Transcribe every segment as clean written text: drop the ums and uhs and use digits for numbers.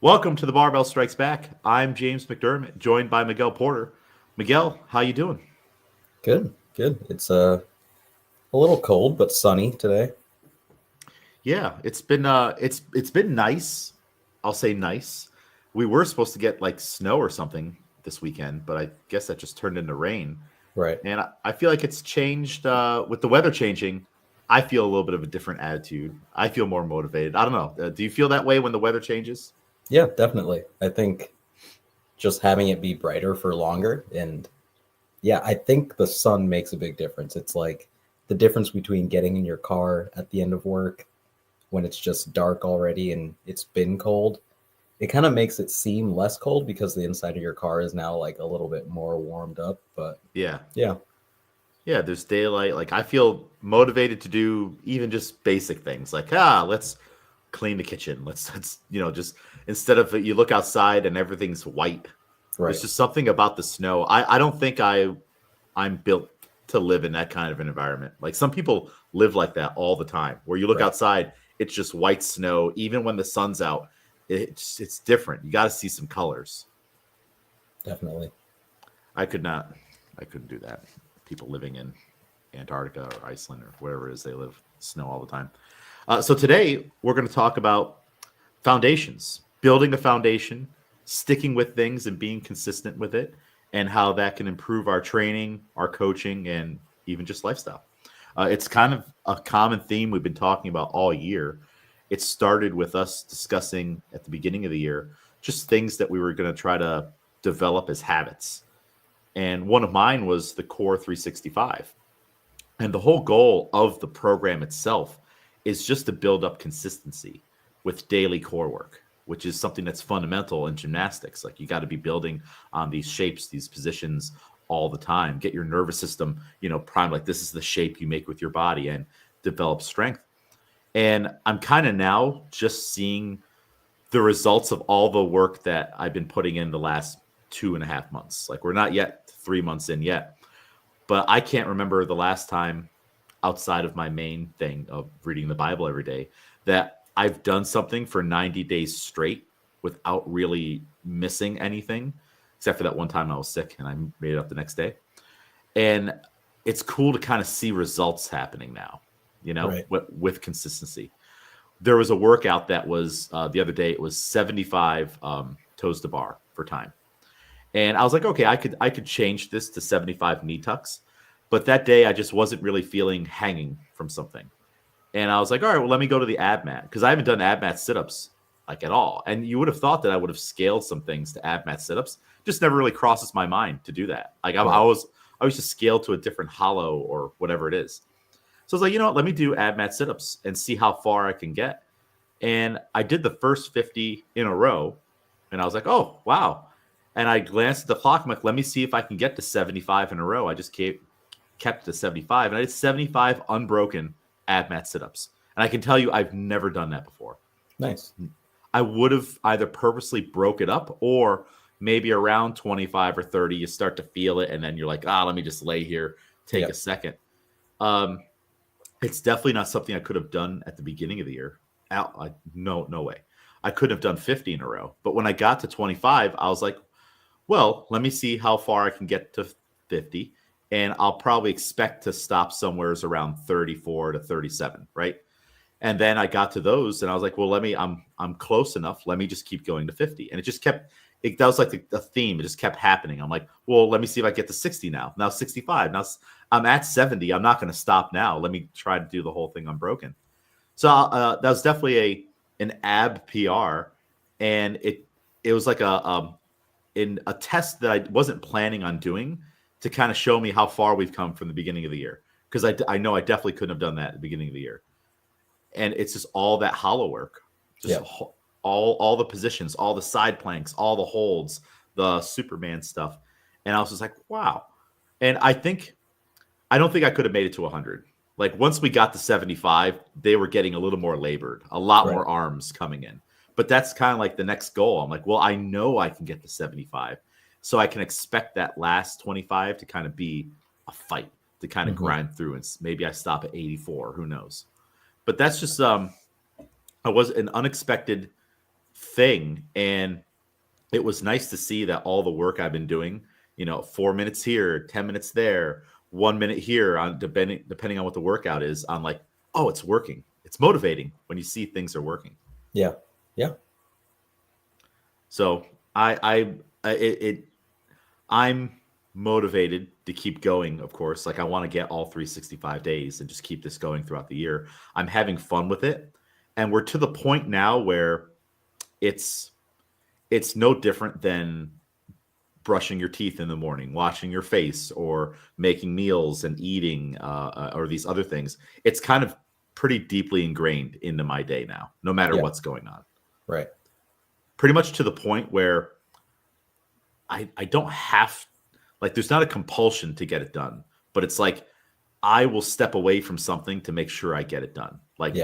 Welcome to the Barbell Strikes Back. I'm James McDermott, joined by Miguel Porter. Miguel, how you doing? Good, good. It's a little cold but sunny today. Yeah, it's been nice. I'll say nice. We were supposed to get like snow or something this weekend, but I guess that just turned into rain. Right. And I feel like it's changed with the weather changing. I feel a little bit of a different attitude. I feel more motivated. I don't know. Do you feel that way when the weather changes? Yeah, definitely. I think just having it be brighter for longer and yeah, I think the sun makes a big difference. It's like the difference between getting in your car at the end of work when it's just dark already and it's been cold. It kind of makes it seem less cold because the inside of your car is now like a little bit more warmed up, but Yeah. yeah, Yeah, there's daylight. Like I feel motivated to do even just basic things like let's clean the kitchen. Let's just instead of you look outside and everything's white. There's right. just something about the snow. I don't think I'm built to live in that kind of an environment. Like some people live like that all the time, where you look Right. outside, it's just white snow. Even when the sun's out, it's different. You got to see some colors. Definitely. I could not. I couldn't do that. People living in Antarctica or Iceland or wherever it is they live, snow all the time. So today we're going to talk about foundations, building a foundation, sticking with things and being consistent with it, and how that can improve our training, our coaching, and even just lifestyle. It's kind of a common theme we've been talking about all year. It started with us discussing at the beginning of the year just things that we were going to try to develop as habits. And one of mine was the Core 365. And the whole goal of the program itself is just to build up consistency with daily core work, which is something that's fundamental in gymnastics. Like you got to be building on these shapes, these positions all the time. Get your nervous system, primed. Like this is the shape you make with your body and develop strength. And I'm kind of now just seeing the results of all the work that I've been putting in the last 2.5 months. Like we're not yet 3 months in yet, but I can't remember the last time outside of my main thing of reading the Bible every day that I've done something for 90 days straight without really missing anything, except for that one time I was sick and I made it up the next day. And it's cool to kind of see results happening now, Right. with consistency. There was a workout that was the other day, it was 75 toes to bar for time. And I was like, okay, I could change this to 75 knee tucks. But that day I just wasn't really feeling hanging from something. And I was like, all right, well, let me go to the ab mat because I haven't done ab mat sit-ups like at all. And you would have thought that I would have scaled some things to ab mat sit-ups. Just never really crosses my mind to do that. Like Right. I was just scaled to a different hollow or whatever it is. So I was like, you know what, let me do ab mat sit-ups and see how far I can get. And I did the first 50 in a row. And I was like, oh, wow. And I glanced at the clock. I'm like, let me see if I can get to 75 in a row. I just kept it to 75. And I did 75 unbroken ab mat sit-ups. And I can tell you, I've never done that before. Nice. I would have either purposely broke it up or maybe around 25 or 30, you start to feel it. And then you're like, let me just lay here, take a Yep. second. Um, it's definitely not something I could have done at the beginning of the year. No way. I couldn't have done 50 in a row. But when I got to 25, I was like, well, let me see how far I can get to 50. And I'll probably expect to stop somewheres around 34 to 37, right? And then I got to those and I was like, well, I'm close enough. Let me just keep going to 50. And it just kept, that was like the theme. It just kept happening. I'm like, well, let me see if I get to 60 now. Now 65. Now I'm at 70. I'm not going to stop now. Let me try to do the whole thing unbroken. So that was definitely an ab PR. And it was like in a test that I wasn't planning on doing to kind of show me how far we've come from the beginning of the year. Because I know I definitely couldn't have done that at the beginning of the year. And it's just all that hollow work, just Yep. all the positions, all the side planks, all the holds, the Superman stuff. And I was just like, wow. And I don't think I could have made it to 100. Like once we got to 75, they were getting a little more labored, a lot Right. more arms coming in. But that's kind of like the next goal. I'm like, well, I know I can get to 75. So I can expect that last 25 to kind of be a fight, to kind of Hmm. grind through. And maybe I stop at 84. Who knows? But that's just I was an unexpected thing. And it was nice to see that all the work I've been doing, 4 minutes here, 10 minutes there, 1 minute here, on depending on what the workout is, on like, oh, it's working. It's motivating when you see things are working. Yeah. Yeah. So I'm motivated to keep going, of course. Like I want to get all 365 days and just keep this going throughout the year. I'm having fun with it. And we're to the point now where it's no different than brushing your teeth in the morning, washing your face, or making meals and eating, or these other things. It's kind of pretty deeply ingrained into my day now, no matter what's going on. Right. Pretty much to the point where I don't have, like, there's not a compulsion to get it done, but it's like I will step away from something to make sure I get it done. Like,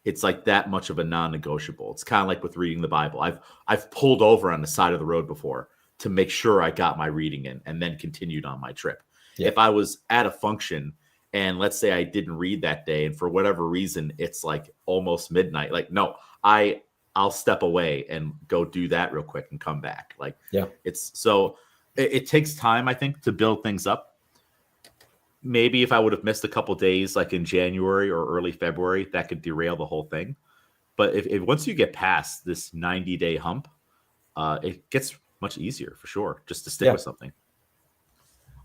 it's like that much of a non-negotiable. It's kind of like with reading the Bible. I've pulled over on the side of the road before to make sure I got my reading in and then continued on my trip. If I was at a function and let's say I didn't read that day, and for whatever reason it's like almost midnight, like, no, I'll step away and go do that real quick and come back. Like, it's so it takes time, I think, to build things up. Maybe if I would have missed a couple days, like in January or early February, that could derail the whole thing. But if once you get past this 90-day hump, it gets much easier for sure, just to stick with something.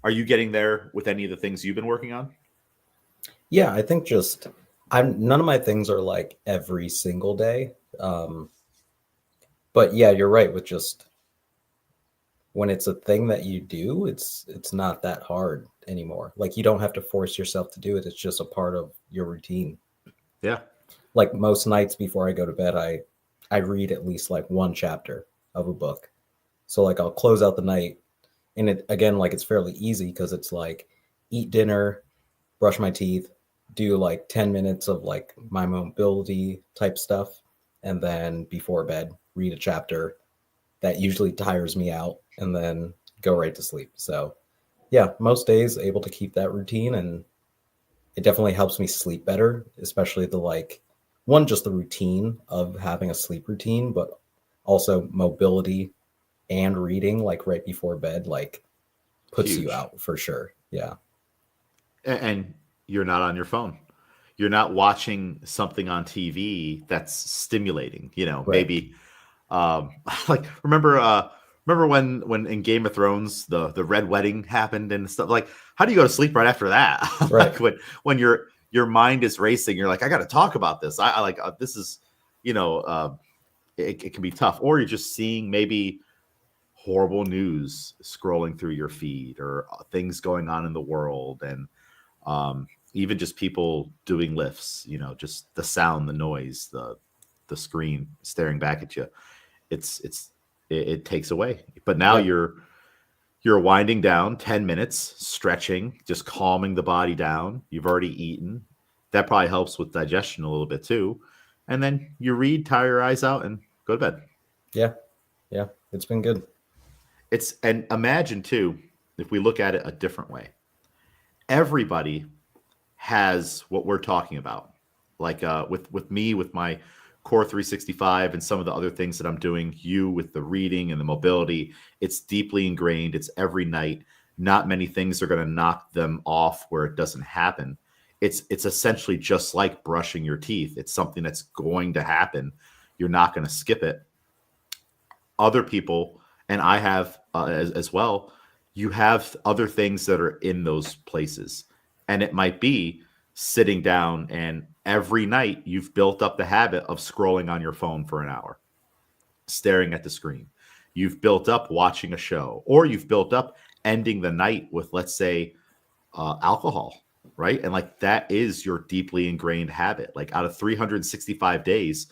Are you getting there with any of the things you've been working on? Yeah, I think none of my things are like every single day. But yeah, you're right. With just when it's a thing that you do, it's not that hard anymore. Like, you don't have to force yourself to do it. It's just a part of your routine. Yeah. Like most nights before I go to bed, I read at least like one chapter of a book. So like I'll close out the night, and it again, like, it's fairly easy because it's like eat dinner, brush my teeth, do like 10 minutes of like my mobility type stuff, and then before bed read a chapter that usually tires me out, and then go right to sleep. So yeah, most days able to keep that routine, and it definitely helps me sleep better, especially just the routine of having a sleep routine, but also mobility and reading like right before bed, like, puts Huge. you out for sure. Yeah. And you're not on your phone. You're not watching something on TV that's stimulating, maybe like remember when in Game of Thrones the Red Wedding happened and stuff. Like, how do you go to sleep right after that? Right. Like when your mind is racing, you're like, I got to talk about this. I like this is, it can be tough. Or you're just seeing maybe horrible news scrolling through your feed, or things going on in the world, and even just people doing lifts, just the sound, the noise, the screen staring back at you. It takes away. But now you're winding down 10 minutes, stretching, just calming the body down. You've already eaten. That probably helps with digestion a little bit too. And then you read, tire your eyes out, and go to bed. Yeah. It's been good. And imagine too, if we look at it a different way, everybody has what we're talking about. Like with me, with my Core 365 and some of the other things that I'm doing, you with the reading and the mobility, it's deeply ingrained. It's every night. Not many things are going to knock them off where it doesn't happen. It's essentially just like brushing your teeth. It's something that's going to happen. You're not going to skip it. Other people, and I have as well, you have other things that are in those places. And it might be sitting down, and every night you've built up the habit of scrolling on your phone for an hour, staring at the screen. You've built up watching a show, or you've built up ending the night with, let's say, alcohol, right? And like, that is your deeply ingrained habit. Like, out of 365 days,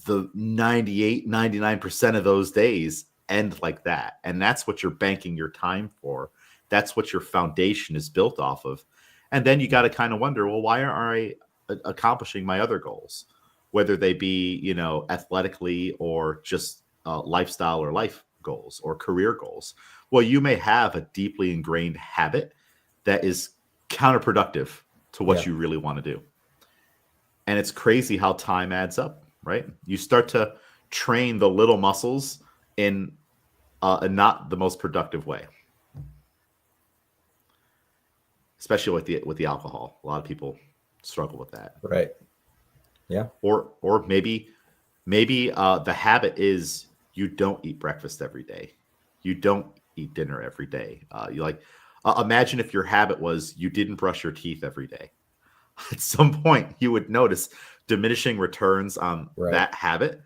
the 99% of those days end like that. And that's what you're banking your time for. That's what your foundation is built off of. And then you got to kind of wonder, well, why aren't I accomplishing my other goals, whether they be, athletically, or just lifestyle or life goals or career goals? Well, you may have a deeply ingrained habit that is counterproductive to what you really want to do. And it's crazy how time adds up, right? You start to train the little muscles in not the most productive way, especially with the alcohol. A lot of people struggle with that. Right. Yeah. Or maybe the habit is you don't eat breakfast every day, you don't eat dinner every day. You like imagine if your habit was you didn't brush your teeth every day. At some point, you would notice diminishing returns on Right. that habit.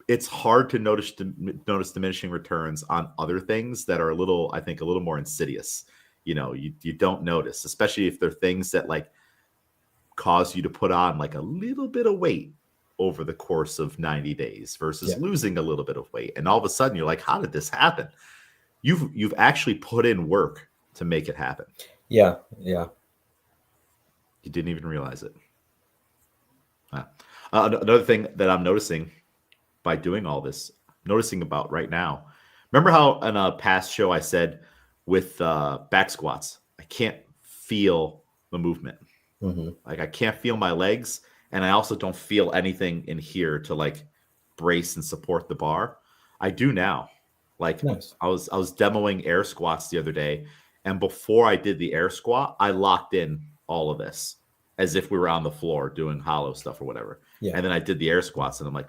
It's hard to notice diminishing returns on other things that are I think, a little more insidious. You don't notice, especially if they're things that like cause you to put on like a little bit of weight over the course of 90 days versus Yeah. losing a little bit of weight. And all of a sudden you're like, how did this happen? You've actually put in work to make it happen. Yeah. Yeah. You didn't even realize it. Another thing that I'm noticing by doing all this, noticing about right now. Remember how in a past show I said with back squats, I can't feel the movement. Mm-hmm. Like I can't feel my legs, and I also don't feel anything in here to like brace and support the bar. I do now. Like Nice. I was demoing air squats the other day, and before I did the air squat, I locked in all of this as if we were on the floor doing hollow stuff or whatever. Yeah. And then I did the air squats, and I'm like,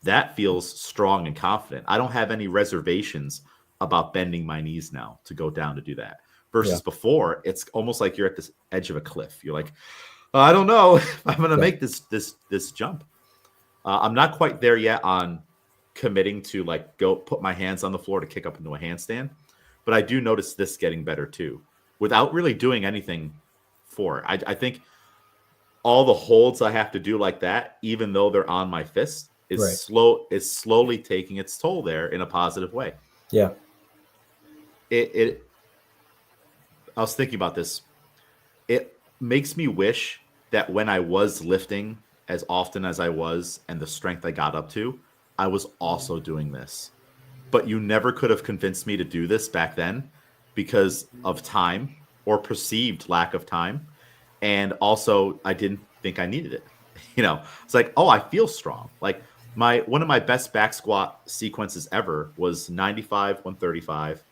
that feels strong and confident. I don't have any reservations about bending my knees now to go down to do that. Versus before, it's almost like you're at the edge of a cliff. You're like, I don't know if I'm going to make this jump. I'm not quite there yet on committing to like go put my hands on the floor to kick up into a handstand, but I do notice this getting better too, without really doing anything for it. I think all the holds I have to do like that, even though they're on my fist, is slowly taking its toll there in a positive way. Yeah. I was thinking about this. It makes me wish that when I was lifting as often as I was and the strength I got up to, I was also doing this. But you never could have convinced me to do this back then because of time or perceived lack of time. And also I didn't think I needed it. It's like, oh, I feel strong. Like one of my best back squat sequences ever was 95, 135,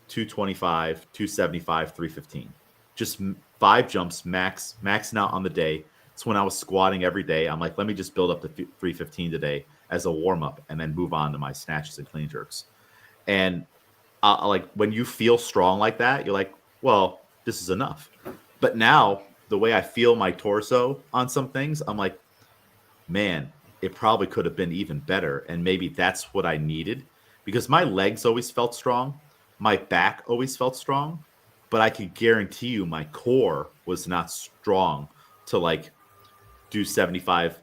225, 275, 315. Just 5 jumps maxing out on the day. It's when I was squatting every day. I'm like, let me just build up to 315 today as a warm up and then move on to my snatches and clean jerks. And like when you feel strong like that, you're like, well, this is enough. But now the way I feel my torso on some things, I'm like, man, it probably could have been even better. And maybe that's what I needed, because my legs always felt strong. My back always felt strong, but I could guarantee you my core was not strong to like do 75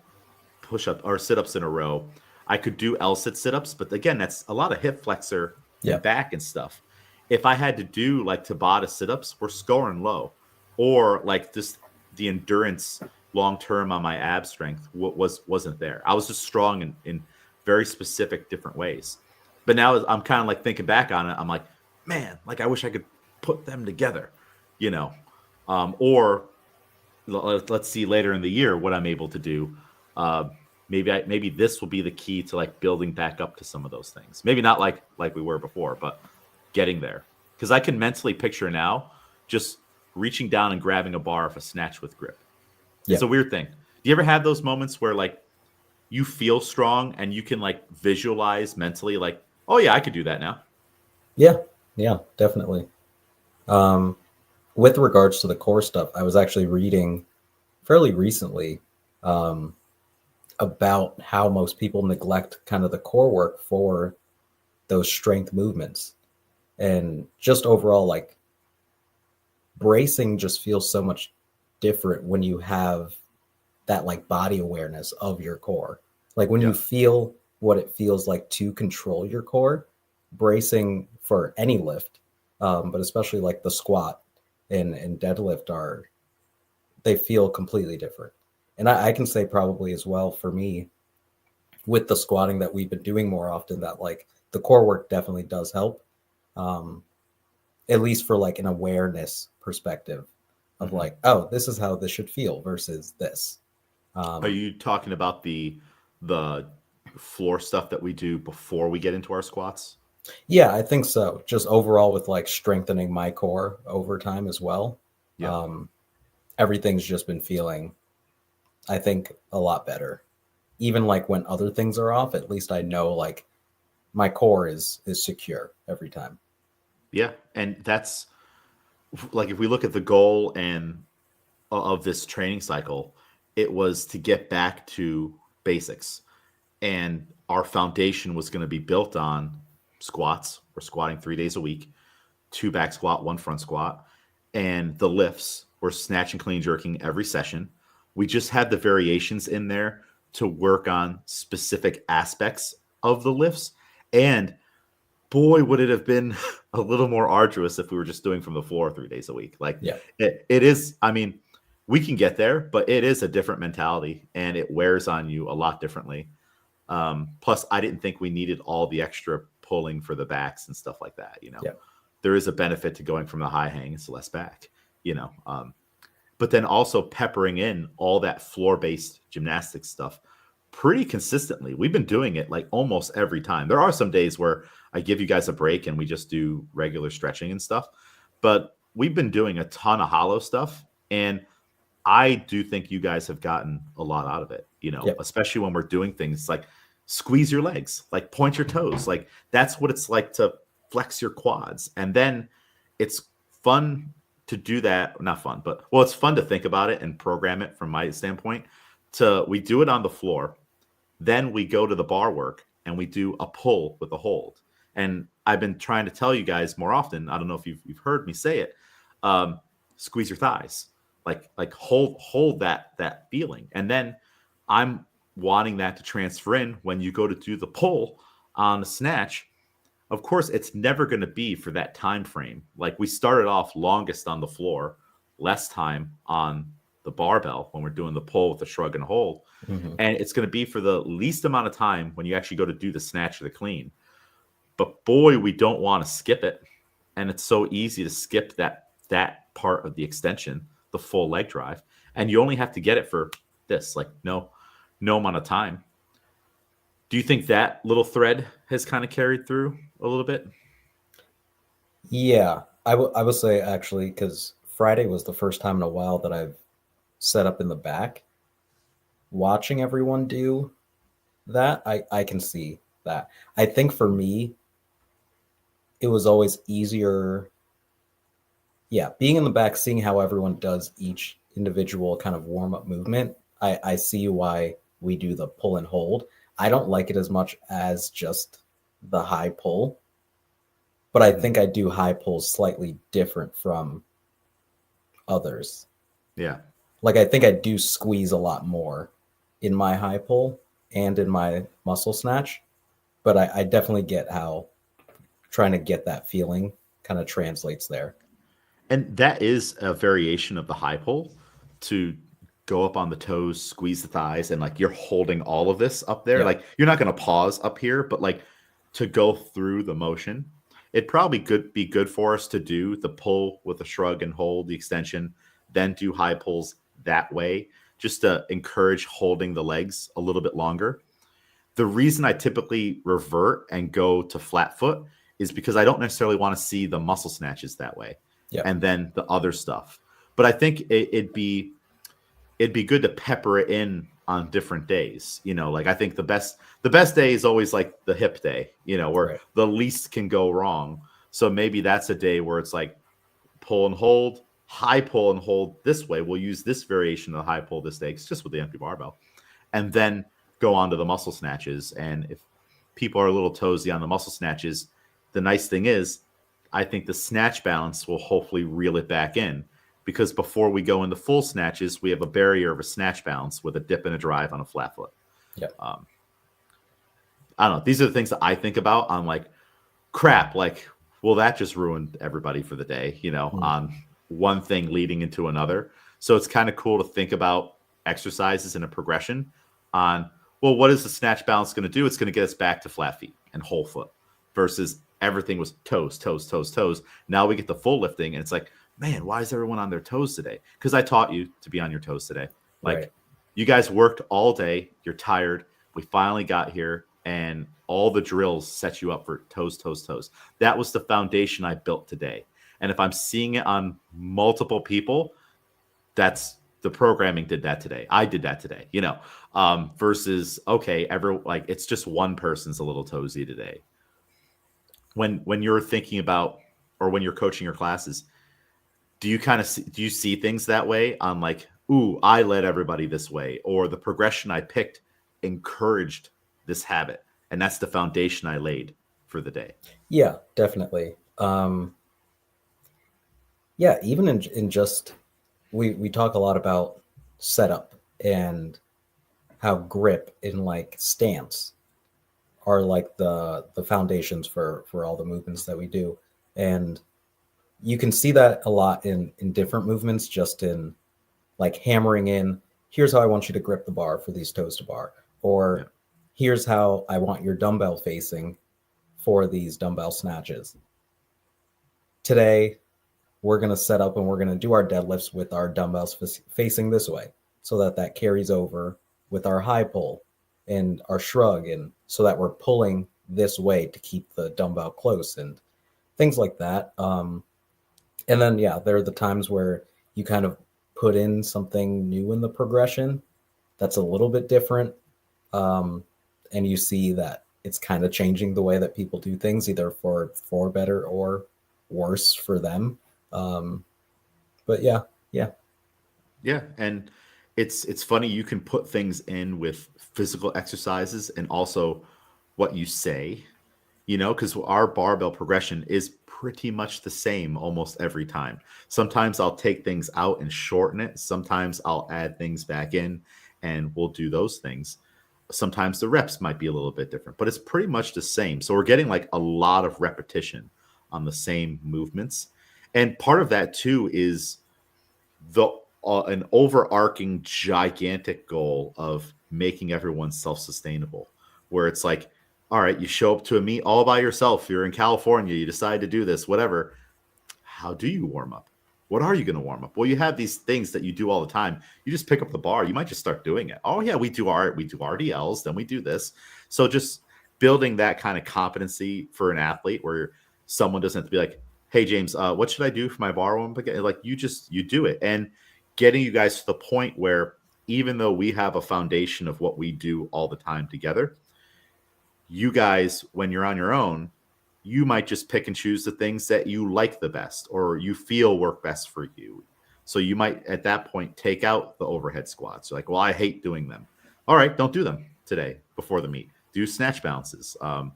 push-up or sit-ups in a row. I could do L-sit sit-ups, but again, that's a lot of hip flexor and back and stuff. If I had to do like Tabata sit-ups, we're scoring low, or like just the endurance long-term on my ab strength wasn't there. I was just strong in very specific different ways. But now I'm kind of like thinking back on it. I'm like, man, like I wish I could put them together, or let's see later in the year what I'm able to do. Maybe this will be the key to like building back up to some of those things. Maybe not like we were before, but getting there. Because I can mentally picture now just reaching down and grabbing a bar of a snatch with grip. Yeah. It's a weird thing. Do you ever have those moments where like you feel strong and you can like visualize mentally like, oh yeah, I could do that now? Yeah, definitely. With regards to the core stuff, I was actually reading fairly recently about how most people neglect kind of the core work for those strength movements. And just overall, like bracing just feels so much different when you have that like body awareness of your core. Like when you feel what it feels like to control your core, bracing for any lift, but especially like the squat and deadlift they feel completely different. And I can say probably as well for me with the squatting that we've been doing more often, that like the core work definitely does help. At least for like an awareness perspective of like, oh, this is how this should feel versus this. Are you talking about the floor stuff that we do before we get into our squats? Yeah, I think so. Just overall with like strengthening my core over time as well. Yeah. Um, Everything's just been feeling, I think, a lot better. Even like when other things are off, at least I know like my core is secure every time. Yeah. And that's like, if we look at the goal and of this training cycle, it was to get back to basics. And our foundation was going to be built on squats. We're squatting 3 days a week, 2 back squat, 1 front squat, and the lifts. We're snatch and clean jerking every session. We just had the variations in there to work on specific aspects of the lifts. And boy, would it have been a little more arduous if we were just doing from the floor 3 days a week. Like Yeah. it is, I mean, we can get there, but it is a different mentality and it wears on you a lot differently. Plus, I didn't think we needed all the extra pulling for the backs and stuff like that. Yeah. There is a benefit to going from the high hang, it's less back, but then also peppering in all that floor-based gymnastics stuff pretty consistently. We've been doing it like almost every time. There are some days where I give you guys a break and we just do regular stretching and stuff, but we've been doing a ton of hollow stuff. And I do think you guys have gotten a lot out of it, Yep. especially when we're doing things like squeeze your legs, like point your toes. Like that's what it's like to flex your quads. And then it's fun to do that. Not fun, but well, it's fun to think about it and program it from my standpoint. We do it on the floor. Then we go to the bar work and we do a pull with a hold. And I've been trying to tell you guys more often. I don't know if you've heard me say it. Squeeze your thighs. Like hold that feeling. And then I'm wanting that to transfer in when you go to do the pull on the snatch. Of course, it's never going to be for that time frame. Like we started off longest on the floor, less time on the barbell when we're doing the pull with the shrug and hold. Mhm. And it's going to be for the least amount of time when you actually go to do the snatch or the clean. But boy, we don't want to skip it. And it's so easy to skip that part of the extension, the full leg drive. And you only have to get it for this, like no amount of time. Do you think that little thread has kind of carried through a little bit? Yeah, I would say actually, because Friday was the first time in a while that I've set up in the back. Watching everyone do that, I can see that. I think for me, it was always easier. Yeah, being in the back, seeing how everyone does each individual kind of warm up movement, I see why we do the pull and hold. I don't like it as much as just the high pull, but I think I do high pulls slightly different from others. Yeah. Like I think I do squeeze a lot more in my high pull and in my muscle snatch, but I definitely get how trying to get that feeling kind of translates there. And that is a variation of the high pull, to go up on the toes, squeeze the thighs, and like you're holding all of this up there. Yeah. Like you're not going to pause up here, but like to go through the motion, it probably could be good for us to do the pull with a shrug and hold the extension, then do high pulls that way, just to encourage holding the legs a little bit longer. The reason I typically revert and go to flat foot is because I don't necessarily want to see the muscle snatches that way. Yeah. And then the other stuff. But I think it'd be good to pepper it in on different days. Like I think the best day is always like the hip day, where Right. the least can go wrong. So maybe that's a day where it's like pull and hold, high pull and hold this way. We'll use this variation of the high pull this day. It's just with the empty barbell. And then go on to the muscle snatches. And if people are a little toesy on the muscle snatches, the nice thing is I think the snatch balance will hopefully reel it back in, because before we go into full snatches, we have a barrier of a snatch balance with a dip and a drive on a flat foot. Yeah. I don't know. These are the things that I think about. I'm like, crap, like, well, that just ruined everybody for the day, on one thing leading into another. So it's kind of cool to think about exercises in a progression on, well, what is the snatch balance going to do? It's going to get us back to flat feet and whole foot versus everything was toes, toes, toes, toes. Now we get the full lifting and it's like, man, why is everyone on their toes today? Because I taught you to be on your toes today. Like Right. you guys worked all day. You're tired. We finally got here, and all the drills set you up for toes, toes, toes. That was the foundation I built today. And if I'm seeing it on multiple people, that's the programming did that today. I did that today, versus, okay, like it's just one person's a little toesy today. When you're thinking about, or when you're coaching your classes, do you see things that way on like, ooh, I led everybody this way, or the progression I picked encouraged this habit, and that's the foundation I laid for the day? Yeah, definitely. Yeah, even in just we talk a lot about setup and how grip and like stance are like the foundations for all the movements that we do. And you can see that a lot in different movements, just in like hammering in, here's how I want you to grip the bar for these toes to bar, or Yeah. here's how I want your dumbbell facing for these dumbbell snatches. Today, we're going to set up and we're going to do our deadlifts with our dumbbells facing this way, so that carries over with our high pull and our shrug, and so that we're pulling this way to keep the dumbbell close and things like that. And then, yeah, there are the times where you kind of put in something new in the progression that's a little bit different. And you see that it's kind of changing the way that people do things, either for better or worse for them. But yeah. Yeah, and it's funny, you can put things in with physical exercises and also what you say, because our barbell progression is pretty much the same almost every time. Sometimes I'll take things out and shorten it. Sometimes I'll add things back in, and we'll do those things. Sometimes the reps might be a little bit different, but it's pretty much the same. So we're getting like a lot of repetition on the same movements. And part of that too is the an overarching gigantic goal of making everyone self-sustainable, where it's like, all right, you show up to a meet all by yourself, you're in California, you decide to do this, whatever. How do you warm up? What are you going to warm up? Well, you have these things that you do all the time. You just pick up the bar, you might just start doing it. Oh yeah, we do RDLs, then we do this. So just building that kind of competency for an athlete, where someone doesn't have to be like, hey James, what should I do for my bar warm up again? Like, you do it. And getting you guys to the point where, even though we have a foundation of what we do all the time together, you guys, when you're on your own, you might just pick and choose the things that you like the best or you feel work best for you. So you might at that point take out the overhead squats. You're like, well, I hate doing them. All right, don't do them today before the meet. Do snatch bounces. So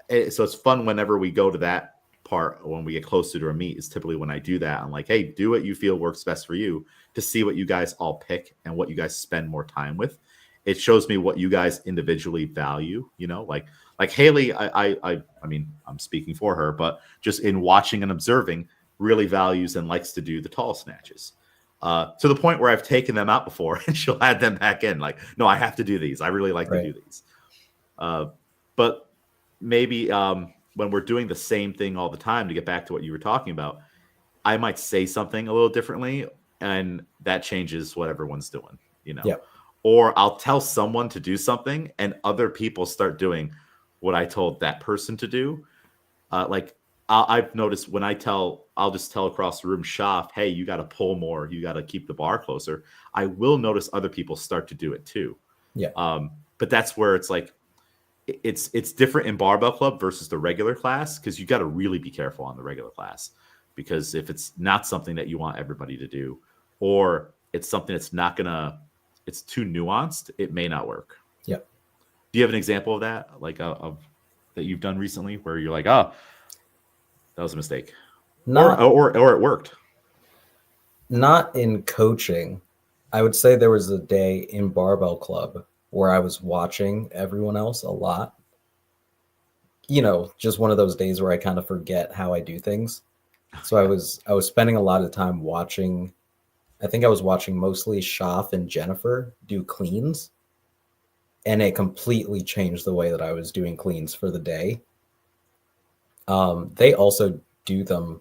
it's fun whenever we go to that part, when we get closer to a meet, is typically when I do that. I'm like, hey, do what you feel works best for you, to see what you guys all pick and what you guys spend more time with. It shows me what you guys individually value, like Haley, I mean, I'm speaking for her, but just in watching and observing, really values and likes to do the tall snatches, to the point where I've taken them out before and she'll add them back in. Like, no, I have to do these. I really like to do these. But maybe when we're doing the same thing all the time, to get back to what you were talking about, I might say something a little differently, and that changes what everyone's doing, Yeah. Or I'll tell someone to do something and other people start doing what I told that person to do. I've noticed when I'll just tell across the room, Shaf, hey, you got to pull more. You got to keep the bar closer. I will notice other people start to do it too. Yeah. But that's where it's like, it's different in barbell club versus the regular class, because you got to really be careful on the regular class, because if it's not something that you want everybody to do, or it's something that's it's too nuanced, it may not work. Yeah. Do you have an example of that, like of that you've done recently, where you're like, oh, that was a mistake, or it worked? Not in coaching. I would say there was a day in barbell club where I was watching everyone else a lot. Just one of those days where I kind of forget how I do things. So I was spending a lot of time watching. I think I was watching mostly Shaf and Jennifer do cleans, and it completely changed the way that I was doing cleans for the day. They also do them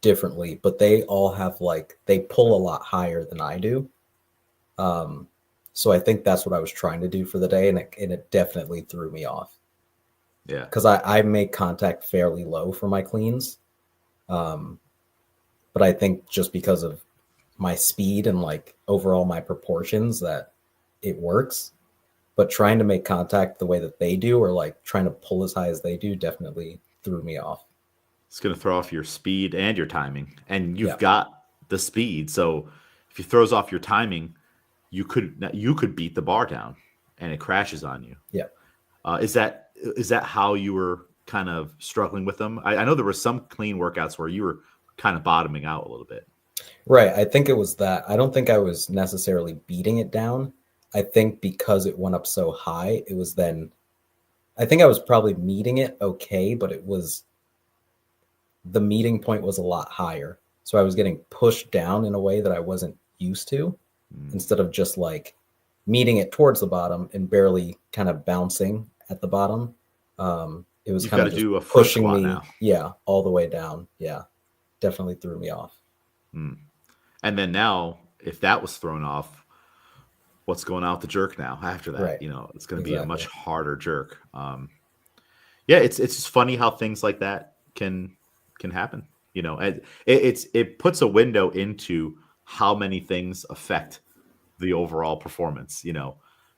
differently, but they all have they pull a lot higher than I do. So I think that's what I was trying to do for the day, and it definitely threw me off Yeah. because I make contact fairly low for my cleans. Um, but I think just because of my speed and like overall my proportions that it works. But trying to make contact the way that they do, or like trying to pull as high as they do, definitely threw me off. It's going to throw off your speed and your timing, and you've Yeah. got the speed. So if it throws off your timing, you could beat the bar down, and it crashes on you. Yeah. Is that how you were kind of struggling with them? I know there were some clean workouts where you were kind of bottoming out a little bit. Right. I think it was that. I don't think I was necessarily beating it down. I think because it went up so high, it was then, I think I was probably meeting it okay, but it was, the meeting point was a lot higher. So I was getting pushed down in a way that I wasn't used to, Mm. instead of just like meeting it towards the bottom and barely kind of bouncing at the bottom. It was You've kind got of to just do a foot pushing squat me, now. yeah, all the way down. Yeah, definitely threw me off. Mm. And then now, if that was thrown off, what's going out the jerk now after that? Right, It's going to be a much exactly. harder jerk. Yeah, it's just funny how things like that can happen. And it puts a window into how many things affect the overall performance.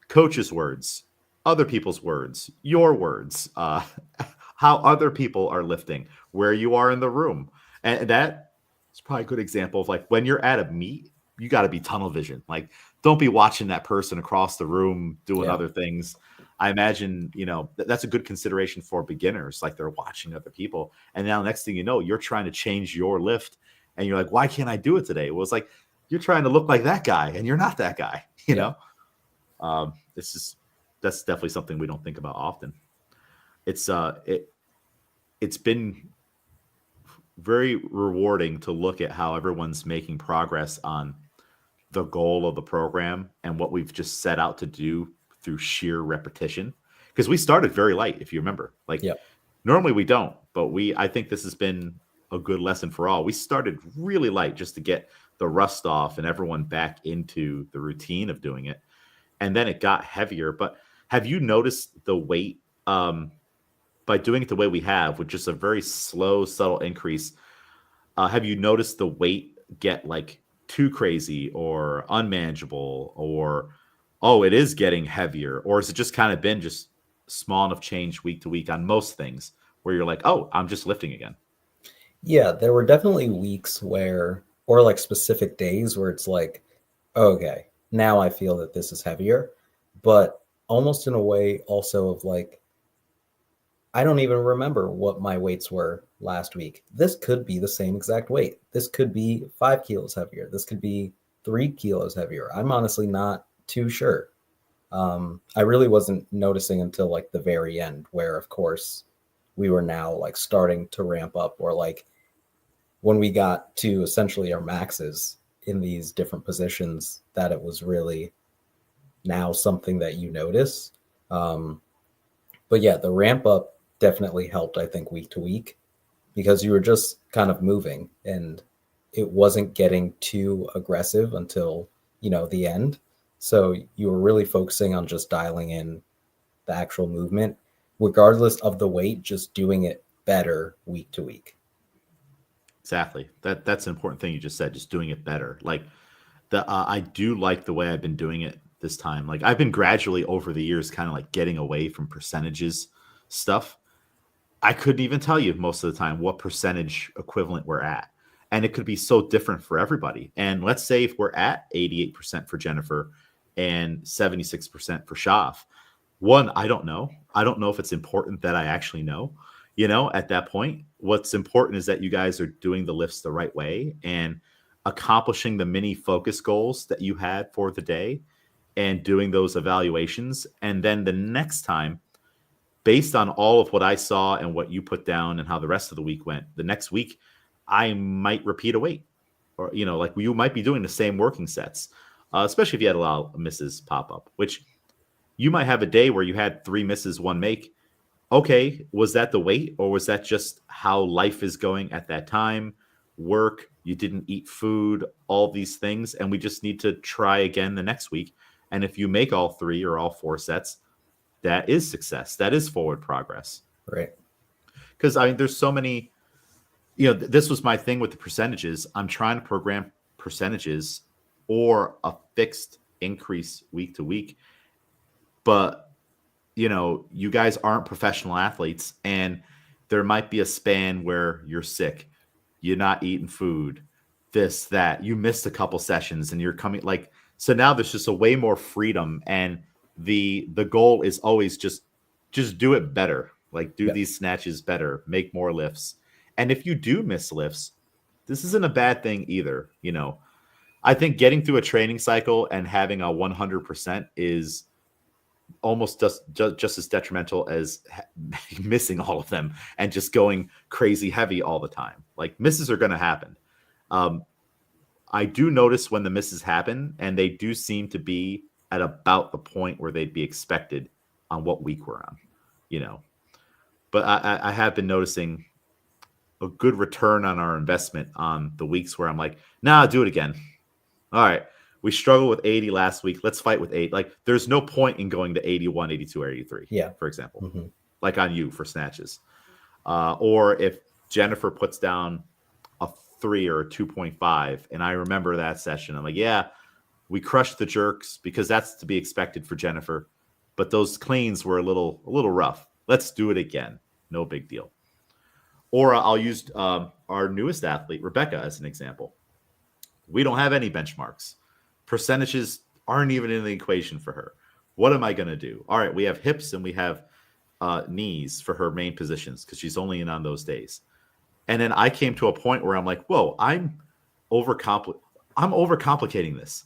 Coaches' words, other people's words, your words, how other people are lifting, where you are in the room, and that is probably a good example of like when you're at a meet, you got to be tunnel vision. Like, don't be watching that person across the room doing Yeah, other things. I imagine, that's a good consideration for beginners. Like they're watching other people. And now next thing you know, you're trying to change your lift and you're like, why can't I do it today? Well, it's like, you're trying to look like that guy and you're not that guy, yeah, this is, that's definitely something we don't think about often. It's been very rewarding to look at how everyone's making progress on the goal of the program and what we've just set out to do through sheer repetition. Because we started very light, if you remember. Like yeah, normally we don't, but I think this has been a good lesson for all. We started really light just to get the rust off and everyone back into the routine of doing it. And then it got heavier. But have you noticed the weight by doing it the way we have, with just a very slow, subtle increase? Have you noticed the weight get like too crazy or unmanageable, or oh, it is getting heavier, or has it just kind of been just small enough change week to week on most things where you're like, oh, I'm just lifting again? yeah. There were definitely weeks where, or like specific days where it's like, okay, now I feel that this is heavier, but almost in a way also of like, I don't even remember what my weights were last week. This could be the same exact weight. This could be 5 kilos heavier. This could be 3 kilos heavier. I'm honestly not too sure. I really wasn't noticing until like the very end, where of course we were now like starting to ramp up, or like when we got to essentially our maxes in these different positions, that it was really now something that you notice. Um, but yeah, the ramp up definitely helped, I think, week to week, because you were just kind of moving and it wasn't getting too aggressive until, the end. So you were really focusing on just dialing in the actual movement, regardless of the weight, just doing it better week to week. Exactly. That's an important thing you just said, just doing it better. Like I do like the way I've been doing it this time. Like I've been gradually over the years kind of like getting away from percentages stuff. I couldn't even tell you most of the time what percentage equivalent we're at. And it could be so different for everybody. And let's say if we're at 88% for Jennifer and 76% for Shaf, one, I don't know. I don't know if it's important that I actually know. At that point, what's important is that you guys are doing the lifts the right way and accomplishing the mini focus goals that you had for the day and doing those evaluations. And then the next time, based on all of what I saw and what you put down and how the rest of the week went, the next week, I might repeat a weight, or, like you might be doing the same working sets, especially if you had a lot of misses pop up, which you might have a day where you had 3 misses, 1 make. Okay, was that the weight, or was that just how life is going at that time? Work, you didn't eat food, all these things. And we just need to try again the next week And if you make all 3 or all 4 sets, that is success. That is forward progress. Right. Because I mean, there's so many, this was my thing with the percentages. I'm trying to program percentages or a fixed increase week to week. But, you guys aren't professional athletes, and there might be a span where you're sick, you're not eating food, this, that, you missed a couple sessions and you're coming so now there's just a way more freedom. And the goal is always just do it better. Do these snatches better, make more lifts. And if you do miss lifts, this isn't a bad thing either. I think getting through a training cycle and having a 100% is almost just as detrimental as missing all of them and just going crazy heavy all the time. Misses are going to happen. I do notice when the misses happen, and they do seem to be at about the point where they'd be expected on what week we're on, But I have been noticing a good return on our investment on the weeks where I'm like, nah, do it again. All right. We struggled with 80 last week. Let's fight with 8. There's no point in going to 81, 82, or 83, for example, on you for snatches. Or if Jennifer puts down a 3 or a 2.5, and I remember that session, I'm like, yeah, we crushed the jerks because that's to be expected for Jennifer. But those cleans were a little rough. Let's do it again. No big deal. Or I'll use our newest athlete, Rebecca, as an example. We don't have any benchmarks. Percentages aren't even in the equation for her. What am I going to do? All right, we have hips and we have knees for her main positions because she's only in on those days. And then I came to a point where I'm like, whoa, I'm overcomplicating this.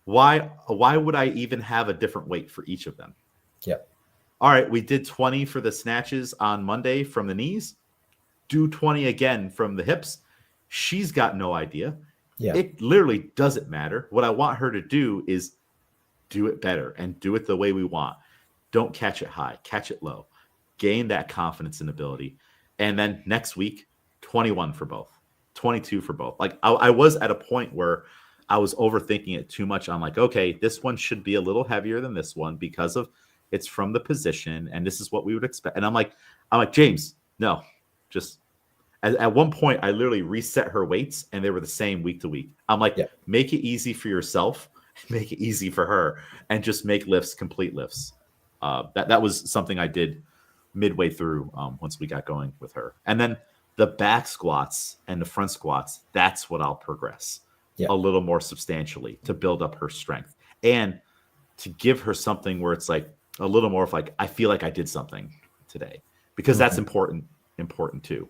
Why would I even have a different weight for each of them? Yeah. All right, we did 20 for the snatches on Monday from the knees. Do 20 again from the hips. She's got no idea. Yeah. It literally doesn't matter. What I want her to do is do it better and do it the way we want. Don't catch it high, catch it low. Gain that confidence and ability. And then next week, 21 for both, 22 for both. I was at a point where I was overthinking it too much. I'm like, okay, this one should be a little heavier than this one because of it's from the position and this is what we would expect. And I'm like, James, no, just at one point I literally reset her weights and they were the same week to week. I'm like, make it easy for yourself, make it easy for her, and just make lifts, complete lifts. That was something I did midway through once we got going with her. And then the back squats and the front squats, that's what I'll progress a little more substantially to build up her strength and to give her something where it's like a little more of I feel like I did something today, because that's important too.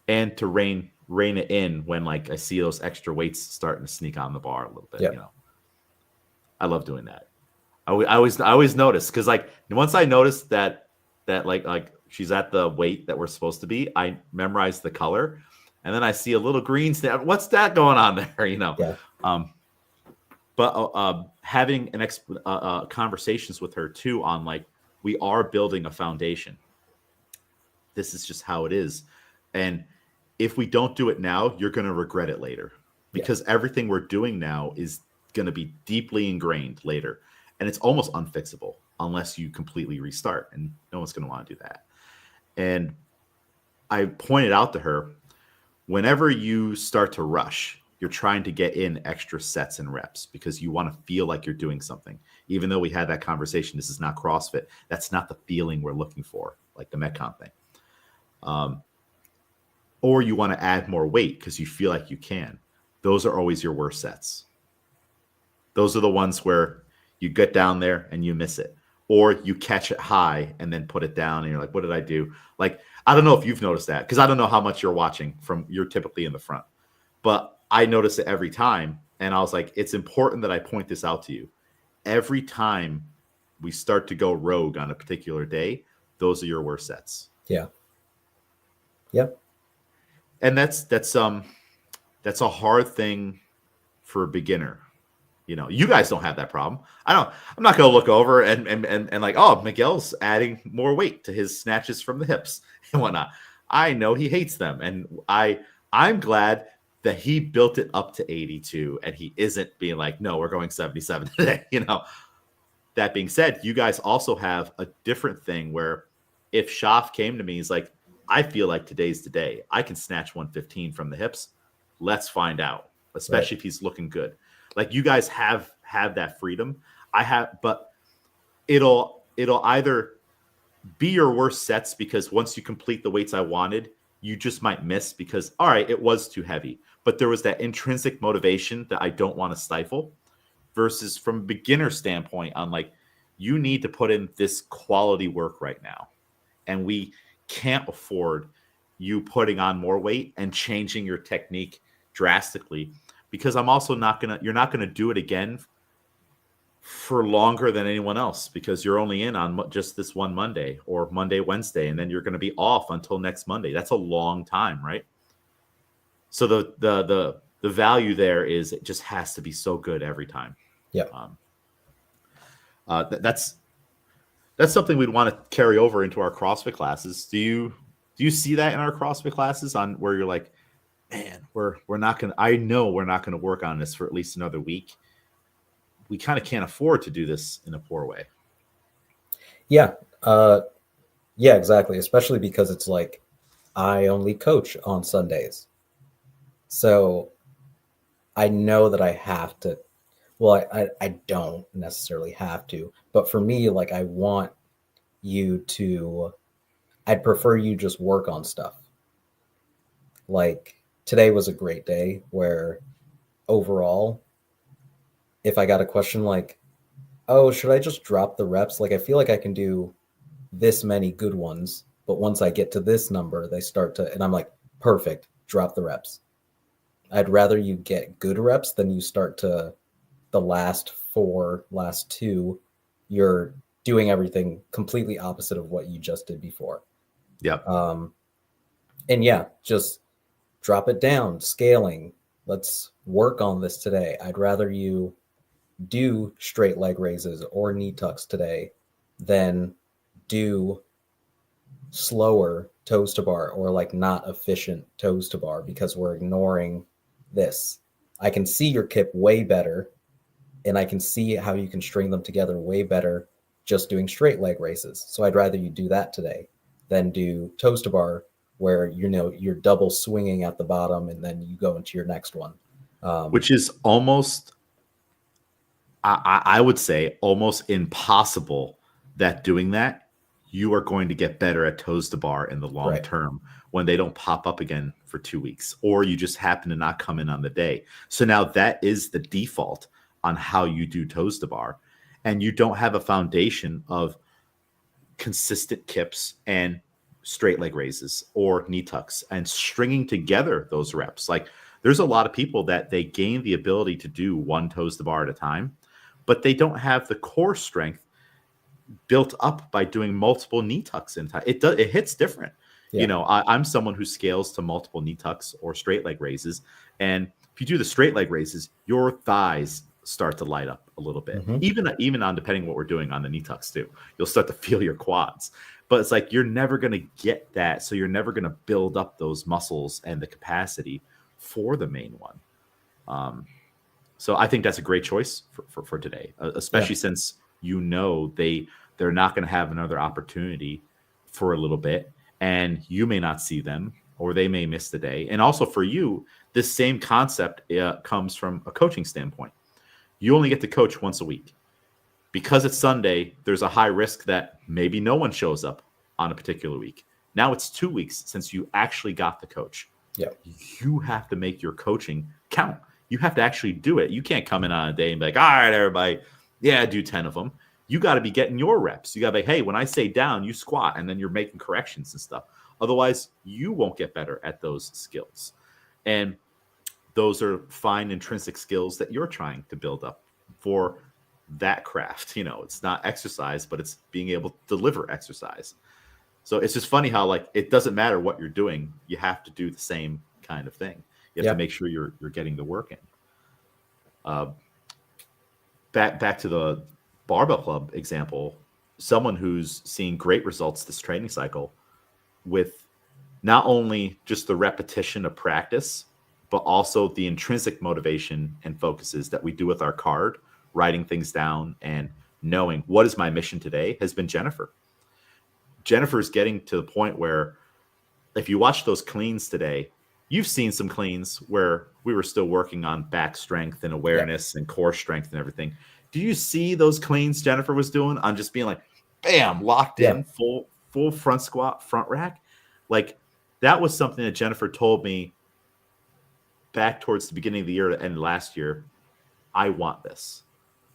And to rein it in when I see those extra weights starting to sneak on the bar a little bit. I love doing that. I always notice because once I notice that she's at the weight that we're supposed to be, I memorize the color, and then I see a little green snap. What's that going on there? But having conversations with her too on we are building a foundation. This is just how it is, and if we don't do it now, you're going to regret it later, because everything we're doing now is going to be deeply ingrained later, and it's almost unfixable unless you completely restart, and no one's going to want to do that. And I pointed out to her, whenever you start to rush, you're trying to get in extra sets and reps because you want to feel like you're doing something. Even though we had that conversation, this is not CrossFit. That's not the feeling we're looking for, like the Metcon thing. Or you want to add more weight because you feel like you can. Those are always your worst sets. Those are the ones where you get down there and you miss it. Or you catch it high and then put it down and you're like, what did I do? I don't know if you've noticed that, because I don't know how much you're watching you're typically in the front. But I notice it every time. And I was like, it's important that I point this out to you. Every time we start to go rogue on a particular day, those are your worst sets. Yeah. Yep. And that's a hard thing for a beginner. You guys don't have that problem. I'm not going to look over and like, oh, Miguel's adding more weight to his snatches from the hips and whatnot. I know he hates them. And I'm glad that he built it up to 82 and he isn't being like, no, we're going 77 today. That being said, you guys also have a different thing where if Schaff came to me, he's like, I feel like today's the day. I can snatch 115 from the hips. Let's find out, especially if he's looking good. Like you guys have that freedom. I have, but it'll either be your worst sets because once you complete the weights I wanted, you just might miss because, all right, it was too heavy. But there was that intrinsic motivation that I don't want to stifle versus from a beginner standpoint on like, you need to put in this quality work right now. And we can't afford you putting on more weight and changing your technique drastically because I'm also you're not going to do it again for longer than anyone else because you're only in on just this one Monday or Monday, Wednesday, and then you're going to be off until next Monday. That's a long time, right? So the value there is it just has to be so good every time. Yeah. That's something we'd want to carry over into our CrossFit classes. Do you see that in our CrossFit classes on where you're like, man, we're not going to, I know we're not going to work on this for at least another week. We kind of can't afford to do this in a poor way. Yeah. Yeah, exactly. Especially because it's like, I only coach on Sundays. So I know that I have to, well, I don't necessarily have to, but for me, like I want you to, I'd prefer you just work on stuff. Like today was a great day where overall, if I got a question like, oh, should I just drop the reps? Like, I feel like I can do this many good ones, but once I get to this number, they start to, and I'm like, perfect, drop the reps. I'd rather you get good reps than you start to the last two, you're doing everything completely opposite of what you just did before. Yeah. And yeah, just drop it down, scaling. Let's work on this today. I'd rather you do straight leg raises or knee tucks today than do slower toes to bar or like not efficient toes to bar because we're ignoring this. I can see your kip way better and I can see how you can string them together way better just doing straight leg raises. So I'd rather you do that today than do toes to bar where you're double swinging at the bottom and then you go into your next one. Which is almost, I would say, almost impossible that doing that, you are going to get better at toes to bar in the long term when they don't pop up again for 2 weeks, or you just happen to not come in on the day. So now that is the default on how you do toes to bar, and you don't have a foundation of consistent kips and straight leg raises or knee tucks and stringing together those reps. Like there's a lot of people that they gain the ability to do one toes to bar at a time, but they don't have the core strength built up by doing multiple knee tucks in time. It hits different. Yeah. I'm someone who scales to multiple knee tucks or straight leg raises. And if you do the straight leg raises, your thighs start to light up a little bit. Mm-hmm. Even on depending what we're doing on the knee tucks too, you'll start to feel your quads. But it's like you're never going to get that. So you're never going to build up those muscles and the capacity for the main one. So I think that's a great choice for today, especially since they're not going to have another opportunity for a little bit, and you may not see them, or they may miss the day. And also for you, this same concept comes from a coaching standpoint. You only get to coach once a week. Because it's Sunday, there's a high risk that maybe no one shows up on a particular week. Now it's 2 weeks since you actually got the coach. Yeah. You have to make your coaching count. You have to actually do it. You can't come in on a day and be like, all right, everybody, yeah, do 10 of them. You got to be getting your reps. You got to be, hey, when I say down, you squat, and then you're making corrections and stuff. Otherwise, you won't get better at those skills. And those are fine intrinsic skills that you're trying to build up for that craft. It's not exercise, but it's being able to deliver exercise. So it's just funny how like it doesn't matter what you're doing, you have to do the same kind of thing. You have to make sure you're getting the work in. Back to the barbell club example, someone who's seeing great results this training cycle with not only just the repetition of practice, but also the intrinsic motivation and focuses that we do with our card, writing things down and knowing what is my mission today, has been Jennifer. Jennifer's getting to the point where if you watch those cleans today, you've seen some cleans where we were still working on back strength and awareness and core strength and everything. Do you see those cleans Jennifer was doing on just being like, bam, locked in, full front squat, front rack? Like, that was something that Jennifer told me back towards the beginning of the year and last year. I want this.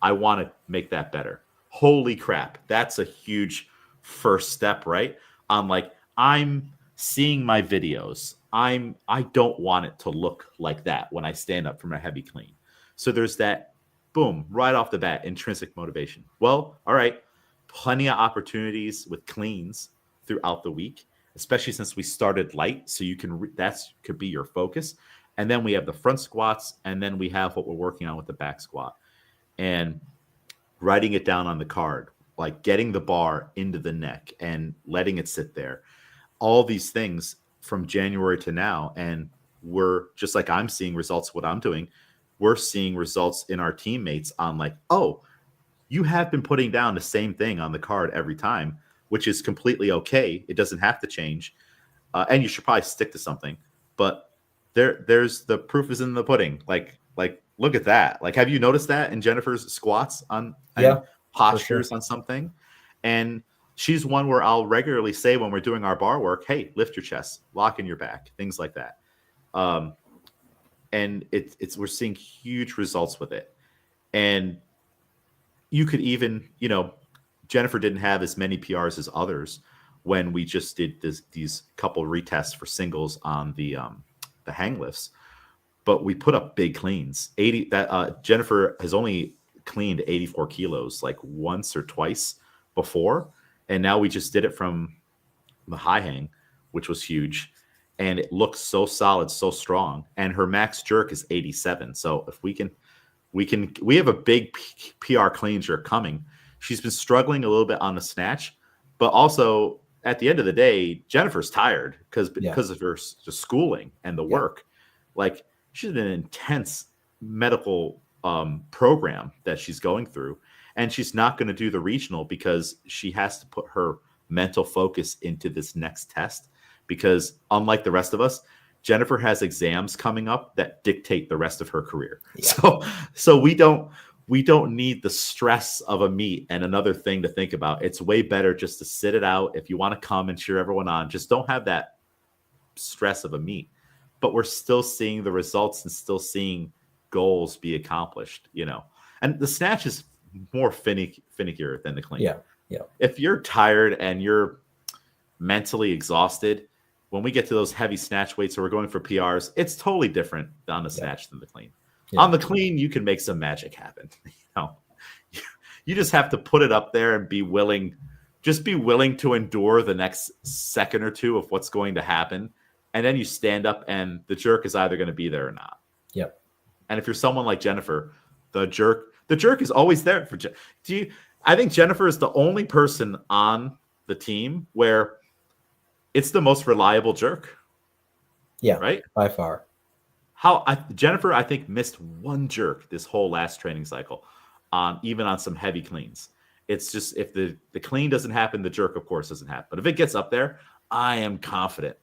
I want to make that better. Holy crap. That's a huge first step, right? I'm like, I'm seeing my videos. I don't want it to look like that when I stand up from a heavy clean. So there's that, boom, right off the bat, intrinsic motivation. Well, all right, plenty of opportunities with cleans throughout the week, especially since we started light. So you can, that's could be your focus. And then we have the front squats, and then we have what we're working on with the back squat. And writing it down on the card, like getting the bar into the neck and letting it sit there. All these things from January to now. And we're just like, I'm seeing results of what I'm doing. We're seeing results in our teammates on like, oh, you have been putting down the same thing on the card every time, which is completely okay. It doesn't have to change. And you should probably stick to something, but there's the proof is in the pudding. Like, look at that. Like, have you noticed that in Jennifer's squats on postures on something? And she's one where I'll regularly say when we're doing our bar work, hey, lift your chest, lock in your back, things like that. And it's we're seeing huge results with it. And you could even, Jennifer didn't have as many PRs as others when we just did these couple retests for singles on the hang lifts. But we put up big cleans. Jennifer has only cleaned 84 kilos like once or twice before. And now we just did it from the high hang, which was huge. And it looks so solid, so strong. And her max jerk is 87. So if we have a big PR clean jerk coming. She's been struggling a little bit on the snatch, but also at the end of the day, Jennifer's tired because of her schooling and the work. Like, she's in an intense medical program that she's going through, and she's not going to do the regional because she has to put her mental focus into this next test, because unlike the rest of us, Jennifer has exams coming up that dictate the rest of her career. So we don't need the stress of a meet and another thing to think about. It's way better just to sit it out. If you want to come and cheer everyone on, just don't have that stress of a meet. But we're still seeing the results and still seeing goals be accomplished, And the snatch is more finickier than the clean. Yeah. If you're tired and you're mentally exhausted, when we get to those heavy snatch weights or we're going for PRs, it's totally different on the snatch than the clean. Yeah. On the clean, you can make some magic happen. You just have to put it up there and be willing to endure the next second or two of what's going to happen. And then you stand up and the jerk is either going to be there or not. Yep. And if you're someone like Jennifer, the jerk is always there for I think Jennifer is the only person on the team where it's the most reliable jerk. Yeah. Right? By far. Jennifer, I think, missed one jerk this whole last training cycle, even on some heavy cleans. It's just if the clean doesn't happen, the jerk, of course, doesn't happen. But if it gets up there, I am confident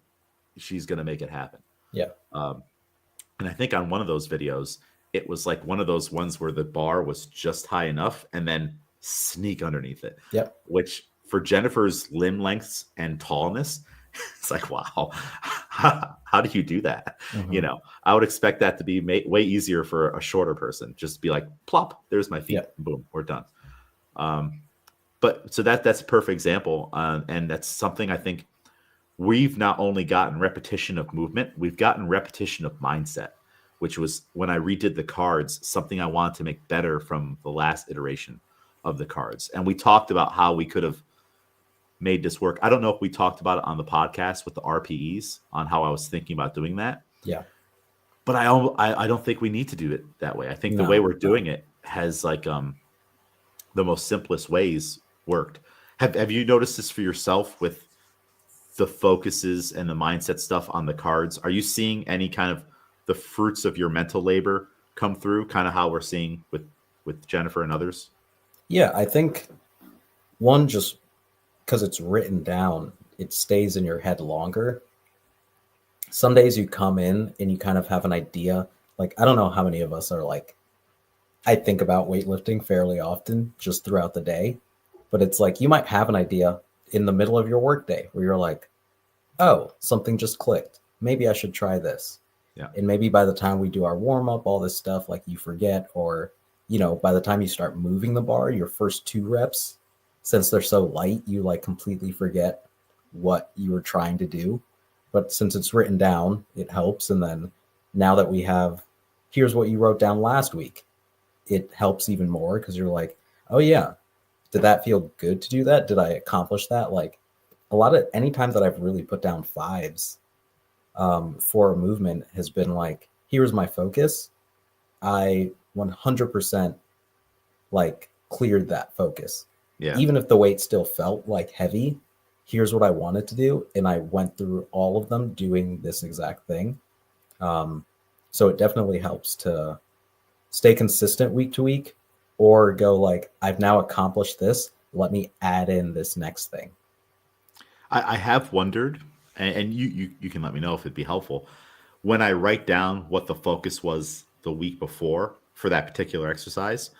she's going to make it happen. Yeah. And I think on one of those videos, it was like one of those ones where the bar was just high enough and then sneak underneath it. Yep. Which for Jennifer's limb lengths and tallness, it's like, wow, how do you do that? Mm-hmm. I would expect that to be way easier for a shorter person. Just be like, plop, there's my feet. Yep. Boom, we're done. But so that's a perfect example. And that's something I think we've not only gotten repetition of movement, we've gotten repetition of mindset, which was when I redid the cards, something I wanted to make better from the last iteration of the cards. And we talked about how we could have made this work. I don't know if we talked about it on the podcast with the RPEs on how I was thinking about doing that. Yeah. But I don't think we need to do it that way. I think the way we're doing it has like the most simplest ways worked. Have you noticed this for yourself with the focuses and the mindset stuff on the cards? Are you seeing any kind of the fruits of your mental labor come through, kind of how we're seeing with Jennifer and others? Yeah, I think one, just because it's written down, it stays in your head longer. Some days you come in and you kind of have an idea. Like, I don't know how many of us are like, I think about weightlifting fairly often just throughout the day, but it's like you might have an idea in the middle of your workday where you're like, oh, something just clicked. Maybe I should try this. Yeah. And maybe by the time we do our warm up, all this stuff, like you forget, or, by the time you start moving the bar, your first 2 reps, since they're so light, you like completely forget what you were trying to do. But since it's written down, it helps. And then now that we have, here's what you wrote down last week, it helps even more because you're like, oh, yeah, did that feel good to do that? Did I accomplish that? Like a lot of any time that I've really put down fives for a movement has been like, here's my focus. I 100% like cleared that focus. Yeah. Even if the weight still felt like heavy, here's what I wanted to do. And I went through all of them doing this exact thing. So it definitely helps to stay consistent week to week or go like, I've now accomplished this. Let me add in this next thing. I have wondered, and you can let me know if it'd be helpful, when I write down what the focus was the week before for that particular exercise,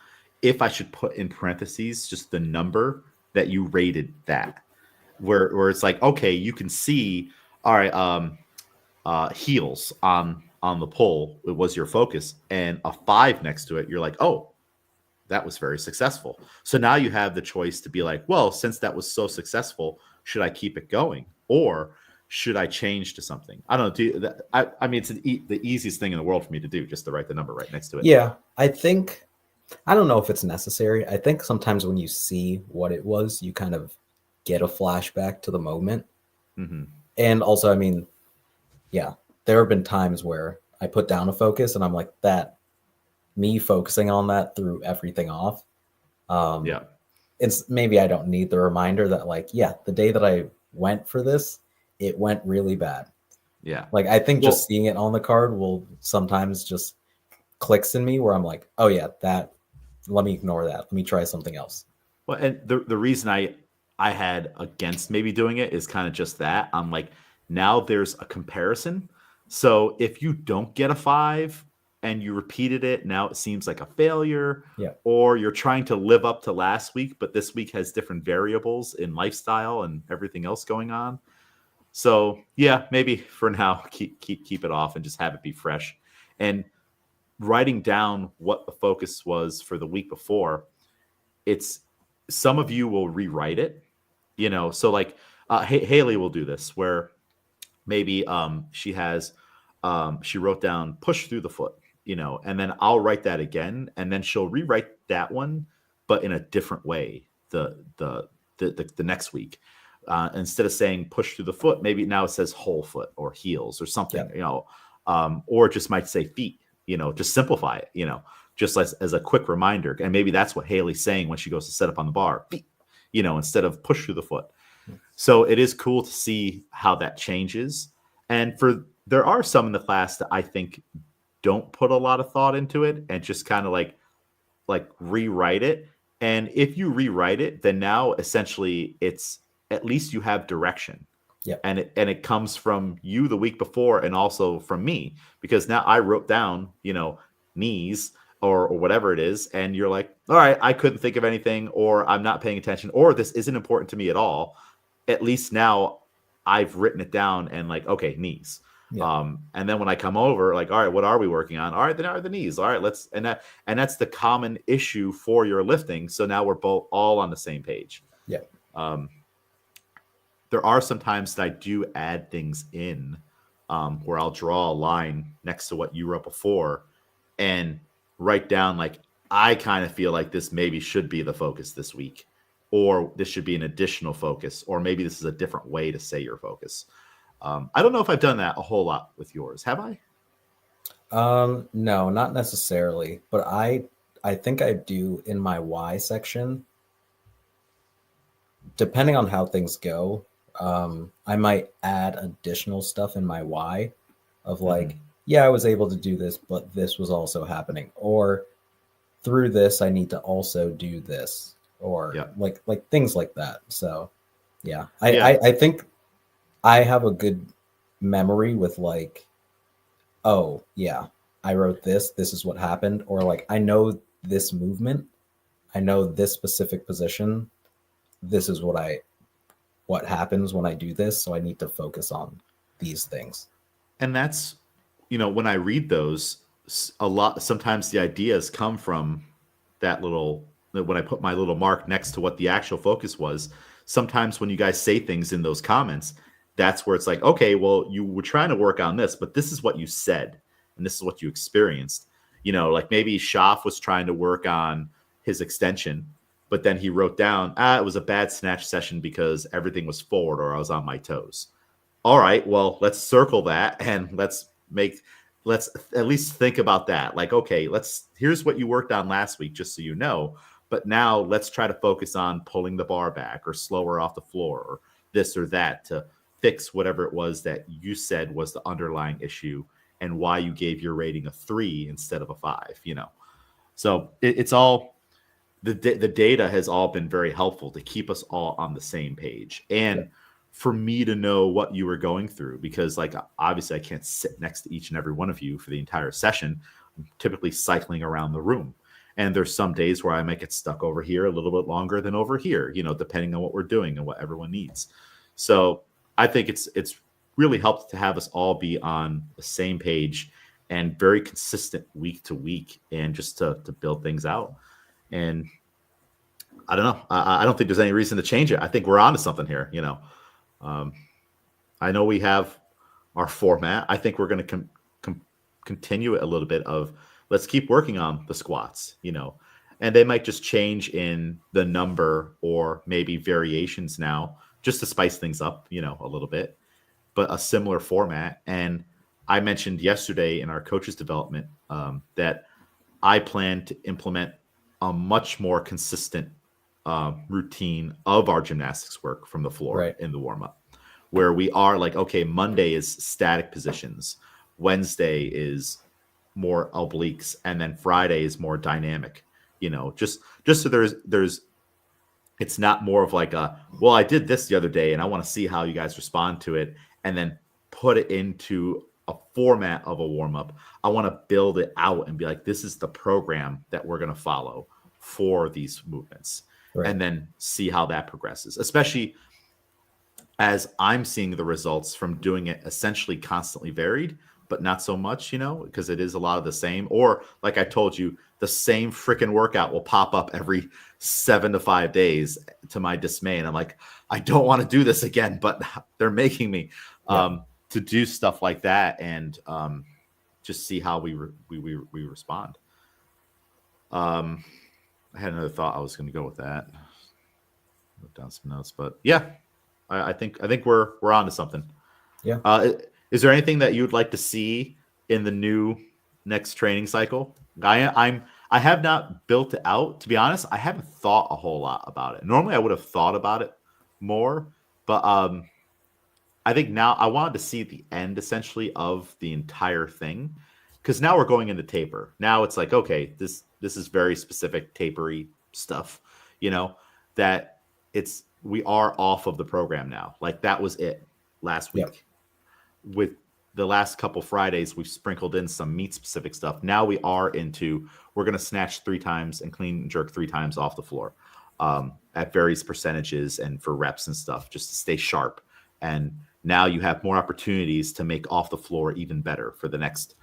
if I should put in parentheses just the number that you rated that, where it's like, okay, you can see, all right, heels on the pull, it was your focus, and a 5 next to it, you're like, oh, that was very successful. So now you have the choice to be like, well, since that was so successful, should I keep it going or should I change to something? I don't know. I mean, it's the easiest thing in the world for me to do, just to write the number right next to it. Yeah, I don't know if it's necessary. I think sometimes when you see what it was, you kind of get a flashback to the moment. Mm-hmm. And also, I mean, yeah, there have been times where I put down a focus and I'm like, that me focusing on that threw everything off. Yeah. It's maybe I don't need the reminder that like, yeah, the day that I went for this, it went really bad. Yeah. Like I think Well, just seeing it on the card will sometimes just clicks in me where I'm like, oh yeah, that let me ignore that. Let me try something else. well, and the reason I had against maybe doing it is kind of just that. I'm like, now there's a comparison. So if you don't get a 5 and you repeated it, now it seems like a failure. Yeah. Or you're trying to live up to last week, but this week has different variables in lifestyle and everything else going on. So yeah, maybe for now keep it off and just have it be fresh. And writing down what the focus was for the week before, it's some of you will rewrite it, so like Haley will do this where maybe she wrote down push through the foot, and then I'll write that again and then she'll rewrite that one but in a different way the next week. Instead of saying push through the foot, maybe now it says whole foot or heels or something. Or it just might say feet, just simplify it, just as a quick reminder. And maybe that's what Haley's saying when she goes to set up on the bar, feet, instead of push through the foot. So it is cool to see how that changes. And there are some in the class that I think don't put a lot of thought into it and just kind of like rewrite it. And if you rewrite it, then now essentially it's at least you have direction. Yeah. And it comes from you the week before and also from me, because now I wrote down, knees or whatever it is. And you're like, all right, I couldn't think of anything, or I'm not paying attention, or this isn't important to me at all. At least now I've written it down and like, okay, knees. Yeah. And then when I come over, like, all right, what are we working on? All right, then are the knees. All right, and that's the common issue for your lifting. So now we're both all on the same page. Yeah. There are some times that I do add things in where I'll draw a line next to what you wrote before and write down, like, I kind of feel like this maybe should be the focus this week, or this should be an additional focus, or maybe this is a different way to say your focus. I don't know if I've done that a whole lot with yours. Have I? No, not necessarily, but I think I do in my why section. Depending on how things go, I might add additional stuff in my why of like, yeah, I was able to do this, but this was also happening. Or through this, I need to also do this. Or Yeah. like things like that. So yeah. Yeah. I think I have a good memory with like, oh yeah, I wrote this, this is what happened, or like I know this movement, I know this specific position, this is what happens when I do this, so I need to focus on these things. And that's, when I read those, a lot, sometimes the ideas come from that little, when I put my little mark next to what the actual focus was. Sometimes when you guys say things in those comments, that's where it's like, okay, well, you were trying to work on this, but this is what you said and this is what you experienced. Like maybe Schaff was trying to work on his extension, but then he wrote down, it was a bad snatch session because everything was forward or I was on my toes. All right, well, let's circle that and let's at least think about that. Like, okay, here's what you worked on last week, just so you know. But now let's try to focus on pulling the bar back or slower off the floor or this or that to fix whatever it was that you said was the underlying issue and why you gave your rating a 3 instead of a 5. So it's all the data has all been very helpful to keep us all on the same page Yeah. and for me to know what you were going through, because like obviously I can't sit next to each and every one of you for the entire session. I'm typically cycling around the room, and there's some days where I might get stuck over here a little bit longer than over here, depending on what we're doing and what everyone needs. So I think it's really helped to have us all be on the same page and very consistent week to week, and just to build things out. And I don't know. I don't think there's any reason to change it. I think we're on to something here. Um, I know we have our format. I think we're going to continue it a little bit of let's keep working on the squats, and they might just change in the number or maybe variations now just to spice things up, a little bit, but a similar format. And I mentioned yesterday in our coaches development that I plan to implement a much more consistent routine of our gymnastics work from the floor Right. in the warm up, where we are like, okay, Monday is static positions, Wednesday is more obliques, and then Friday is more dynamic. Just so there's it's not more of like well, I did this the other day and I want to see how you guys respond to it, and then put it into a format of a warm up. I want to build it out and be like, this is the program that we're going to follow for these movements, Right. and then see how that progresses, especially as I'm seeing the results from doing it essentially constantly varied, but not so much, because it is a lot of the same. Or like I told you, the same freaking workout will pop up every 7 to 5 days to my dismay. And I'm like, I don't want to do this again, but they're making me to do stuff like that, and just see how we respond. I had another thought I was going to go with that. Wrote down some notes, but yeah, I think we're on to something. Yeah. Is there anything that you'd like to see in the new next training cycle? I have not built it out, to be honest. I haven't thought a whole lot about it. Normally I would have thought about it more, but I think now I wanted to see the end essentially of the entire thing, because now we're going into taper. Now it's like, okay, this is very specific tapery stuff, that we are off of the program now. Like that was it last week. Yep. With the last couple Fridays, we've sprinkled in some meet specific stuff. Now we're going to snatch 3 times and clean and jerk 3 times off the floor at various percentages and for reps and stuff, just to stay sharp. And now you have more opportunities to make off the floor even better for the next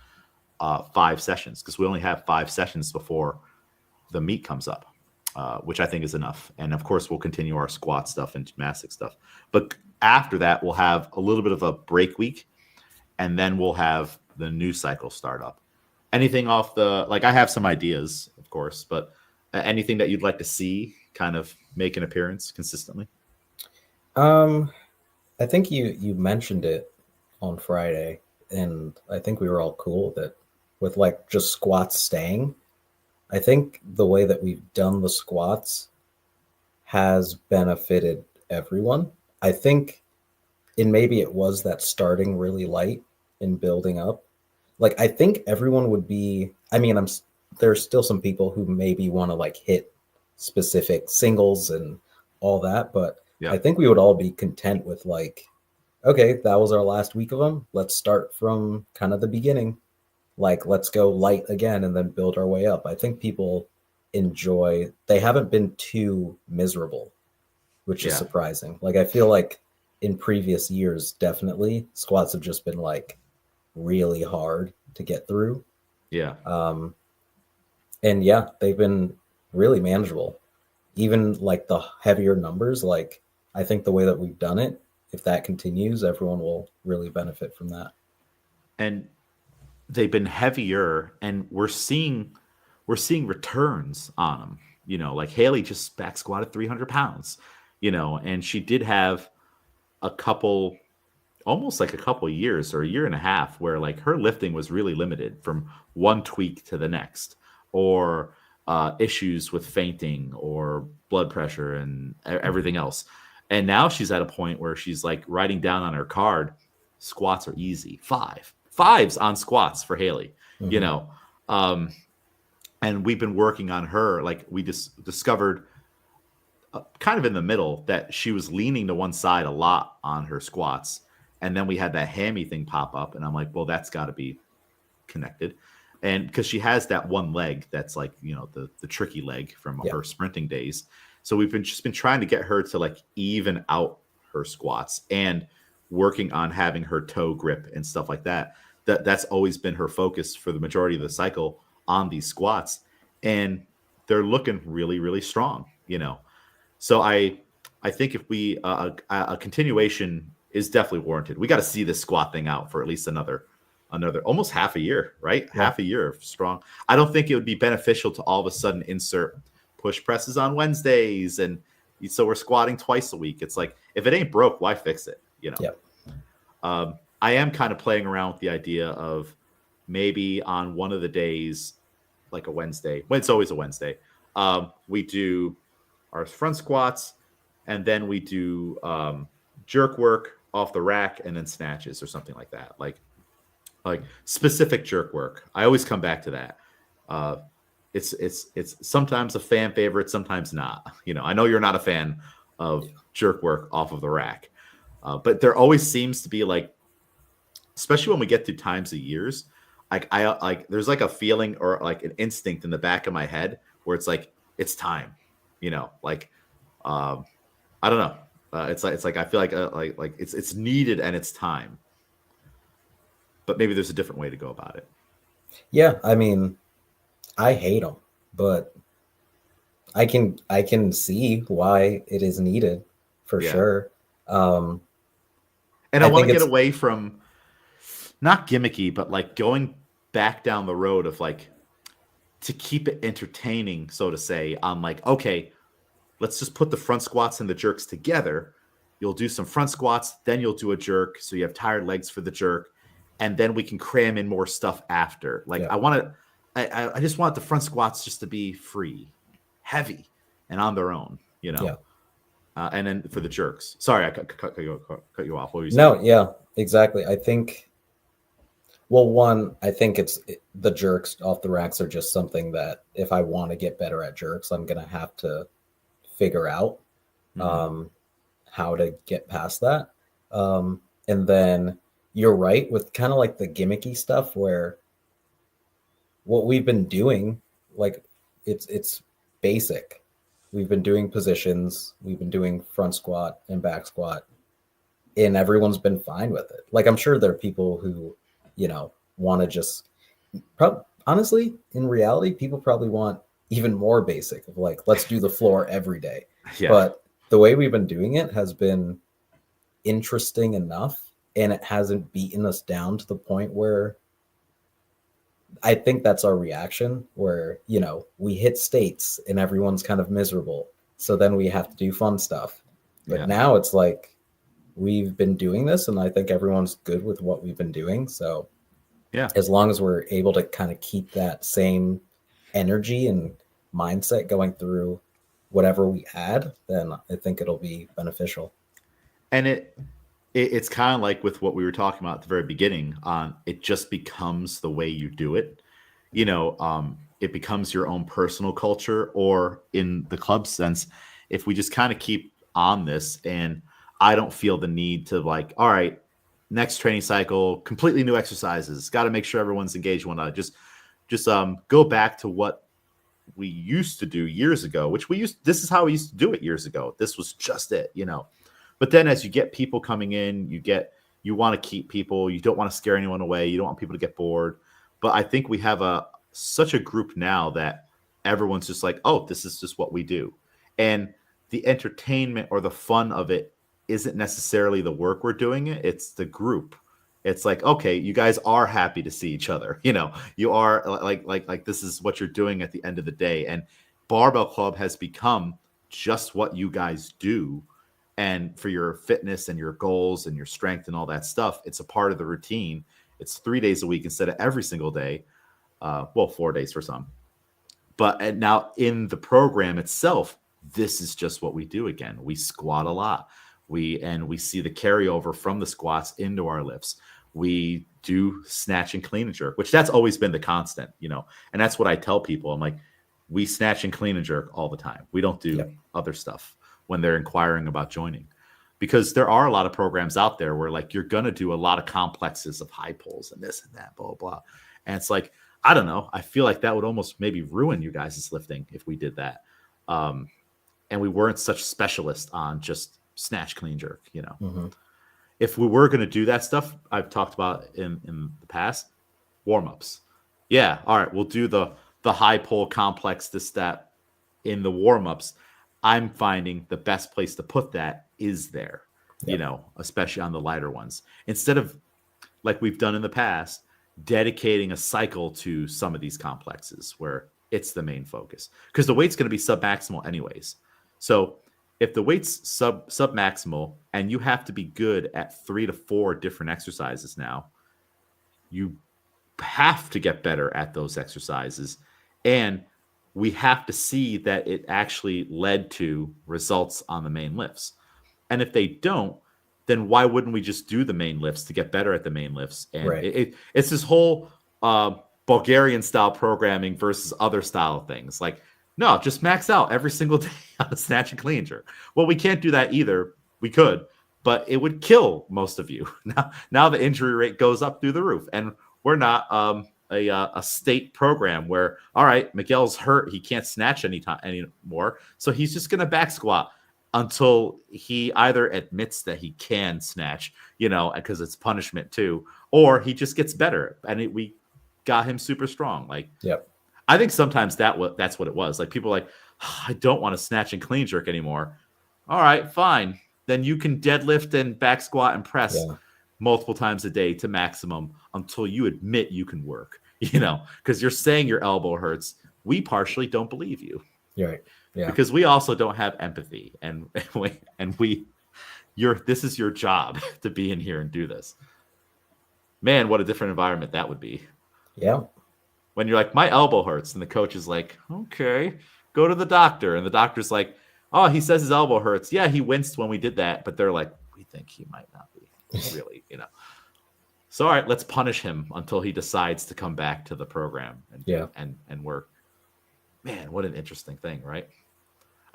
5 sessions, because we only have 5 sessions before the meet comes up, which I think is enough. And of course, we'll continue our squat stuff and gymnastic stuff. But after that, we'll have a little bit of a break week, and then we'll have the new cycle start up. Anything off I have some ideas, of course, but anything that you'd like to see kind of make an appearance consistently? I think you mentioned it on Friday, and I think we were all cool with it, with like just squats staying. I think the way that we've done the squats has benefited everyone. I think, and maybe it was that starting really light and building up, like I think everyone would be. I mean, there's still some people who maybe want to like hit specific singles and all that, but Yeah. I think we would all be content with like, okay, that was our last week of them. Let's start from kind of the beginning. Like, let's go light again and then build our way up. I think people enjoy. They haven't been too miserable, which is Yeah. surprising. Like I feel like in previous years, definitely squats have just been like really hard to get through. Yeah. Um, and yeah, they've been really manageable. Even like the heavier numbers, like I think the way that we've done it, if that continues, everyone will really benefit from that. And they've been heavier, and we're seeing returns on them. Like Haley just back squatted 300 pounds, and she did have a couple, almost like a couple years or a year and a half where like her lifting was really limited from one tweak to the next, or issues with fainting or blood pressure and everything else. And now she's at a point where she's like writing down on her card, squats are easy. Fives on squats for Haley, you Mm-hmm. know. Um, and we've been working on her. Like we just discovered kind of in the middle that she was leaning to one side a lot on her squats. And then we had that hammy thing pop up. And I'm like, well, that's got to be connected. And because she has that one leg that's like, the tricky leg from Yeah. her sprinting days. So we've been trying to get her to like even out her squats and working on having her toe grip and stuff like that. That's always been her focus for the majority of the cycle on these squats. And they're looking really, really strong. So I think if we a continuation is definitely warranted. We got to see this squat thing out for at least another almost half a year, right? Yeah. Half a year of strong. I don't think it would be beneficial to all of a sudden insert push presses on Wednesdays, and so we're squatting twice a week. It's like if it ain't broke, why fix it? Yeah. I am kind of playing around with the idea of maybe on one of the days, like a Wednesday. Well, it's always a Wednesday. We do our front squats, and then we do jerk work off the rack, and then snatches or something like that. Like specific jerk work. I always come back to that. It's sometimes a fan favorite, sometimes not. I know you're not a fan of jerk work off of the rack, but there always seems to be like, especially when we get to times of years, like I like there's like a feeling or like an instinct in the back of my head where it's like it's time, like I don't know. It's like I feel like it's needed and it's time. But maybe there's a different way to go about it. Yeah. I mean, I hate them, but I can see why it is needed for Yeah. sure. Um, And I want think to get it's away from not gimmicky, but like going back down the road of like to keep it entertaining, so to say, on like, okay, let's just put the front squats and the jerks together. You'll do some front squats, then you'll do a jerk. So you have tired legs for the jerk. And then we can cram in more stuff after. Like yeah. I just want the front squats just to be free, heavy, and on their own, Yeah. And then for the jerks. Sorry, I cut you off. What were you saying? No, yeah, exactly. I think, well, one, I think the jerks off the racks are just something that if I want to get better at jerks, I'm going to have to figure out Mhm. how to get past that. And then you're right with kind of like the gimmicky stuff where what we've been doing, like it's basic. We've been doing positions, we've been doing front squat and back squat, and everyone's been fine with it. Like I'm sure there are people who, want to just honestly, in reality, people probably want even more basic of like, let's do the floor every day. Yeah. But the way we've been doing it has been interesting enough, and it hasn't beaten us down to the point where I think that's our reaction where, we hit states and everyone's kind of miserable. So then we have to do fun stuff. But Yeah. now it's like we've been doing this and I think everyone's good with what we've been doing. So Yeah. as long as we're able to kind of keep that same energy and mindset going through whatever we add, then I think it'll be beneficial. And it's kind of like with what we were talking about at the very beginning on it just becomes the way you do it. It becomes your own personal culture, or in the club sense, if we just kind of keep on this, and I don't feel the need to like, all right, next training cycle, completely new exercises, got to make sure everyone's engaged one another. Just go back to what we used to do years ago, this is how we used to do it years ago. This was just it. But then as you get people coming in, you want to keep people, you don't want to scare anyone away, you don't want people to get bored. But I think we have such a group now that everyone's just like, oh, this is just what we do. And the entertainment or the fun of it isn't necessarily the work we're doing it's the group. It's like, okay, you guys are happy to see each other. You are like this is what you're doing at the end of the day. And Barbell Club has become just what you guys do. And for your fitness and your goals and your strength and all that stuff, it's a part of the routine. It's 3 days a week instead of every single day. 4 days for some. But now in the program itself, this is just what we do again. We squat a lot. We see the carryover from the squats into our lifts. We do snatch and clean and jerk, which that's always been the constant, and that's what I tell people. I'm like, we snatch and clean and jerk all the time. We don't do other stuff when they're inquiring about joining, because there are a lot of programs out there where like you're going to do a lot of complexes of high pulls and this and that, blah, blah, blah. And it's like, I don't know. I feel like that would almost maybe ruin you guys' lifting if we did that. And we weren't such specialists on just snatch, clean, jerk, Mm-hmm. If we were going to do that stuff, I've talked about in the past, warm-ups. Yeah. All right. We'll do the high pull complex, this, that in the warm-ups. I'm finding the best place to put that is there, especially on the lighter ones, instead of like we've done in the past, dedicating a cycle to some of these complexes where it's the main focus, because the weight's going to be sub-maximal anyways. So if the weight's sub-maximal and you have to be good at 3 to 4 different exercises now, you have to get better at those exercises. And we have to see that it actually led to results on the main lifts. And if they don't, then why wouldn't we just do the main lifts to get better at the main lifts? And it's this whole Bulgarian style programming versus other style things. Like, no, just max out every single day on the snatch and clean jerk. Well, we can't do that either. We could, but it would kill most of you. Now the injury rate goes up through the roof, and we're not a state program where, all right, Miguel's hurt, he can't snatch anymore, so he's just going to back squat until he either admits that he can snatch, because it's punishment too, or he just gets better, and we got him super strong. Like, yep. I think sometimes that's what it was. Like, people are like, oh, I don't want to snatch and clean jerk anymore. All right, fine. Then you can deadlift and back squat and press multiple times a day to maximum until you admit you can work, because you're saying your elbow hurts. We partially don't believe you. You're right. Yeah. Because we also don't have empathy, and this is your job to be in here and do this. Man, what a different environment that would be. Yeah. When you're like, my elbow hurts, and the coach is like, okay, go to the doctor. And the doctor's like, oh, he says his elbow hurts. Yeah, he winced when we did that. But they're like, we think he might not be really, So, all right, let's punish him until he decides to come back to the program and work. Man, what an interesting thing, right?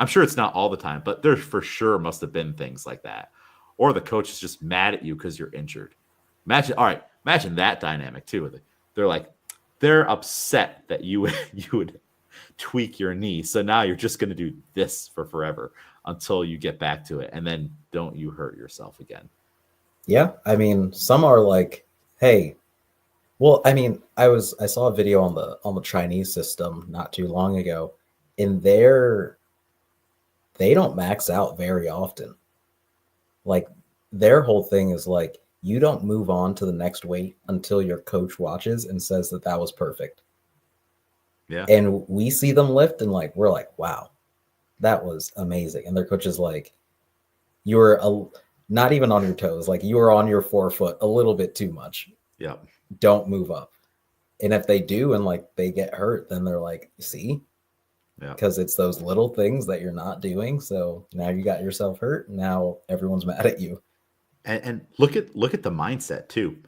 I'm sure it's not all the time, but there for sure must have been things like that. Or the coach is just mad at you because you're injured. Imagine that dynamic too. They're upset that you would tweak your knee. So now you're just going to do this for forever until you get back to it. And then don't you hurt yourself again. Yeah. I mean, some are like, hey, well, I mean, I saw a video on the Chinese system not too long ago, and they don't max out very often. Like, their whole thing is like, you don't move on to the next weight until your coach watches and says that was perfect. Yeah. And we see them lift and we're like, wow, that was amazing. And their coach is like, you were not even on your toes. Like, you were on your forefoot a little bit too much. Yeah. Don't move up. And if they do and they get hurt, then they're like, see? Yeah. Because it's those little things that you're not doing. So now you got yourself hurt. Now everyone's mad at you. And look at the mindset too.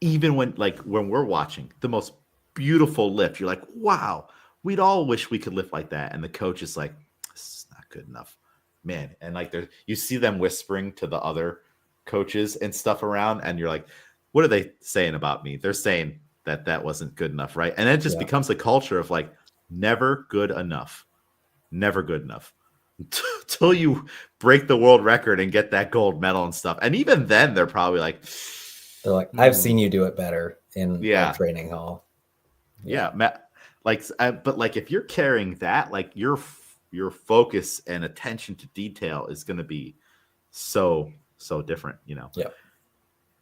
Even when we're watching the most beautiful lift, you're like, wow, we'd all wish we could lift like that. And the coach is like, this is not good enough, man. And like you see them whispering to the other coaches and stuff around, and you're like, what are they saying about me? They're saying that wasn't good enough, right? And it just Yeah. becomes a culture of like never good enough, never good enough until you break the world record and get that gold medal and stuff. And even then, they're probably like, They're like, I've seen you do it better in our yeah, training hall. yeah, but like if you're carrying that, like your focus and attention to detail is going to be so different, you know. Yeah.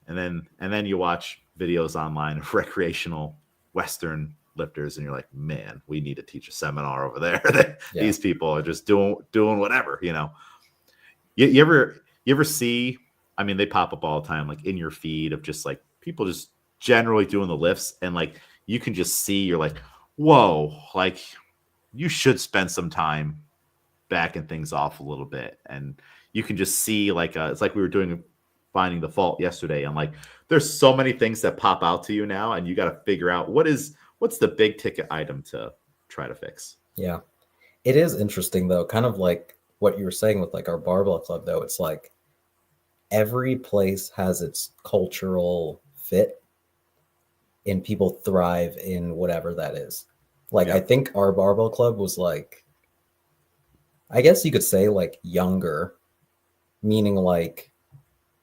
And then you watch videos online of recreational Western lifters, and you're like, man, we need to teach a seminar over there. Yeah. These people are just doing whatever, you know. You ever see? I mean, they pop up all the time, like in your feed of just like people just generally doing the lifts, and like you can just see, you're like, whoa, like you should spend some time backing things off a little bit, and you can just see like it's like we were doing finding the fault yesterday, and like there's so many things that pop out to you now, and you got to figure out what's the big ticket item to try to fix. Yeah. It is interesting though, kind of like what you were saying with like our barbell club though. It's like every place has its cultural fit and people thrive in whatever that is. Like Yeah. I think our barbell club was like, I guess you could say like younger, meaning like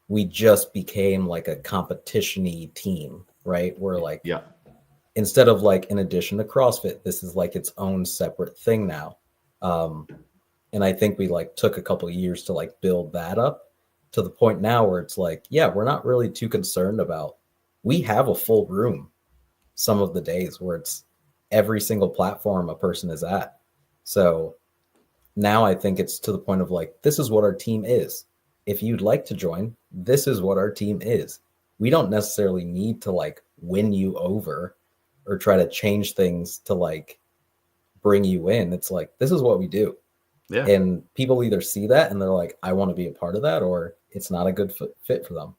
we just became like a competition-y team, right? We're like, Yeah. instead of like in addition to CrossFit, this is like its own separate thing now. And I think we like took a couple of years to like build that up to the point now where it's like, yeah, we're not really too concerned about, we have a full room some of the days where it's every single platform a person is at. So now I think it's to the point of like, this is what our team is. If you'd like to join, this is what our team is. We don't necessarily need to like win you over or try to change things to like bring you in. It's like, this is what we do. Yeah. And people either see that and they're like, I want to be a part of that, or it's not a good fit for them.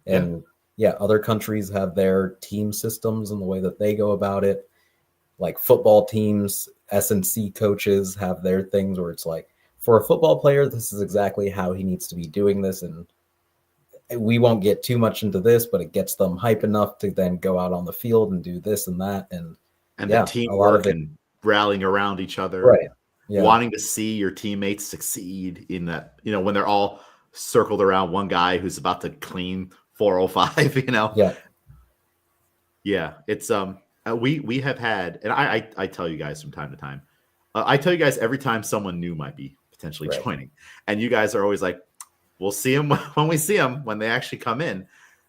And yeah, other countries have their team systems and the way that they go about it. Like football teams, S&C coaches have their things where it's like, for a football player, this is exactly how he needs to be doing this. And we won't get too much into this, but it gets them hype enough to then go out on the field and do this and that. And The yeah, a lot of teamwork it. and rallying around each other, Right. Yeah. wanting to see your teammates succeed in that, you know, when they're all circled around one guy who's about to clean 405, you know. Yeah. It's we have had, and I tell you guys from time to time, I tell you guys every time someone new might be potentially Right. joining, and you guys are always like, we'll see them when we see them, when they actually come in.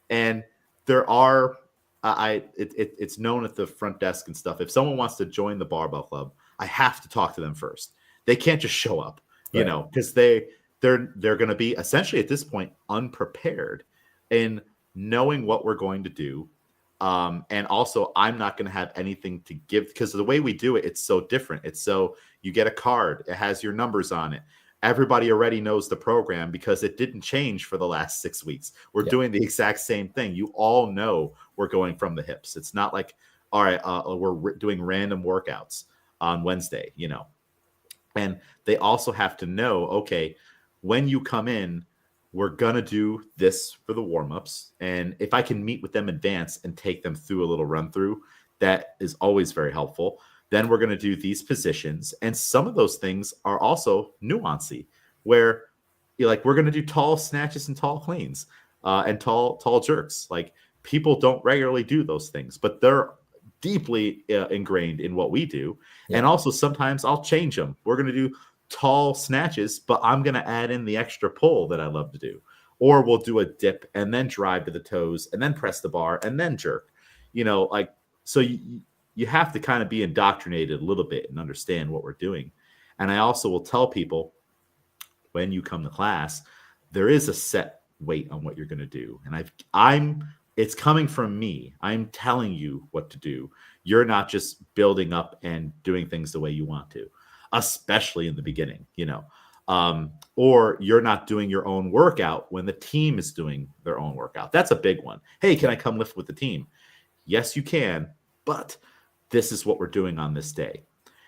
And there are it's known at the front desk and stuff, if someone wants to join the barbell club, I have to talk to them first. They can't just show up, you Right. know, because they're going to be essentially at this point unprepared in knowing what we're going to do. And also I'm not going to have anything to give, because of the way we do it, it's so different. It's so, you get a card, it has your numbers on it. Everybody already knows the program because it didn't change for the last 6 weeks. We're doing the exact same thing. You all know we're going from the hips. It's not like, all right, we're doing random workouts on Wednesday, you know. And they also have to know, okay, when you come in, we're going to do this for the warm-ups. And if I can meet with them in advance and take them through a little run through, that is always very helpful. Then we're going to do these positions. And some of those things are also nuancy, where you're like, we're going to do tall snatches and tall cleans and tall jerks. Like, people don't regularly do those things, but they're deeply ingrained in what we do. Yeah. And also sometimes I'll change them. We're going to do tall snatches, but I'm going to add in the extra pull that I love to do. Or we'll do a dip and then drive to the toes and then press the bar and then jerk. You know, like, so you have to kind of be indoctrinated a little bit and understand what we're doing. And I also will tell people, when you come to class, there is a set weight on what you're going to do. And it's coming from me. I'm telling you what to do. You're not just building up and doing things the way you want to, especially in the beginning, you know. Or you're not doing your own workout when the team is doing their own workout. That's a big one. Hey, can I come lift with the team? Yes, you can, but this is what we're doing on this day.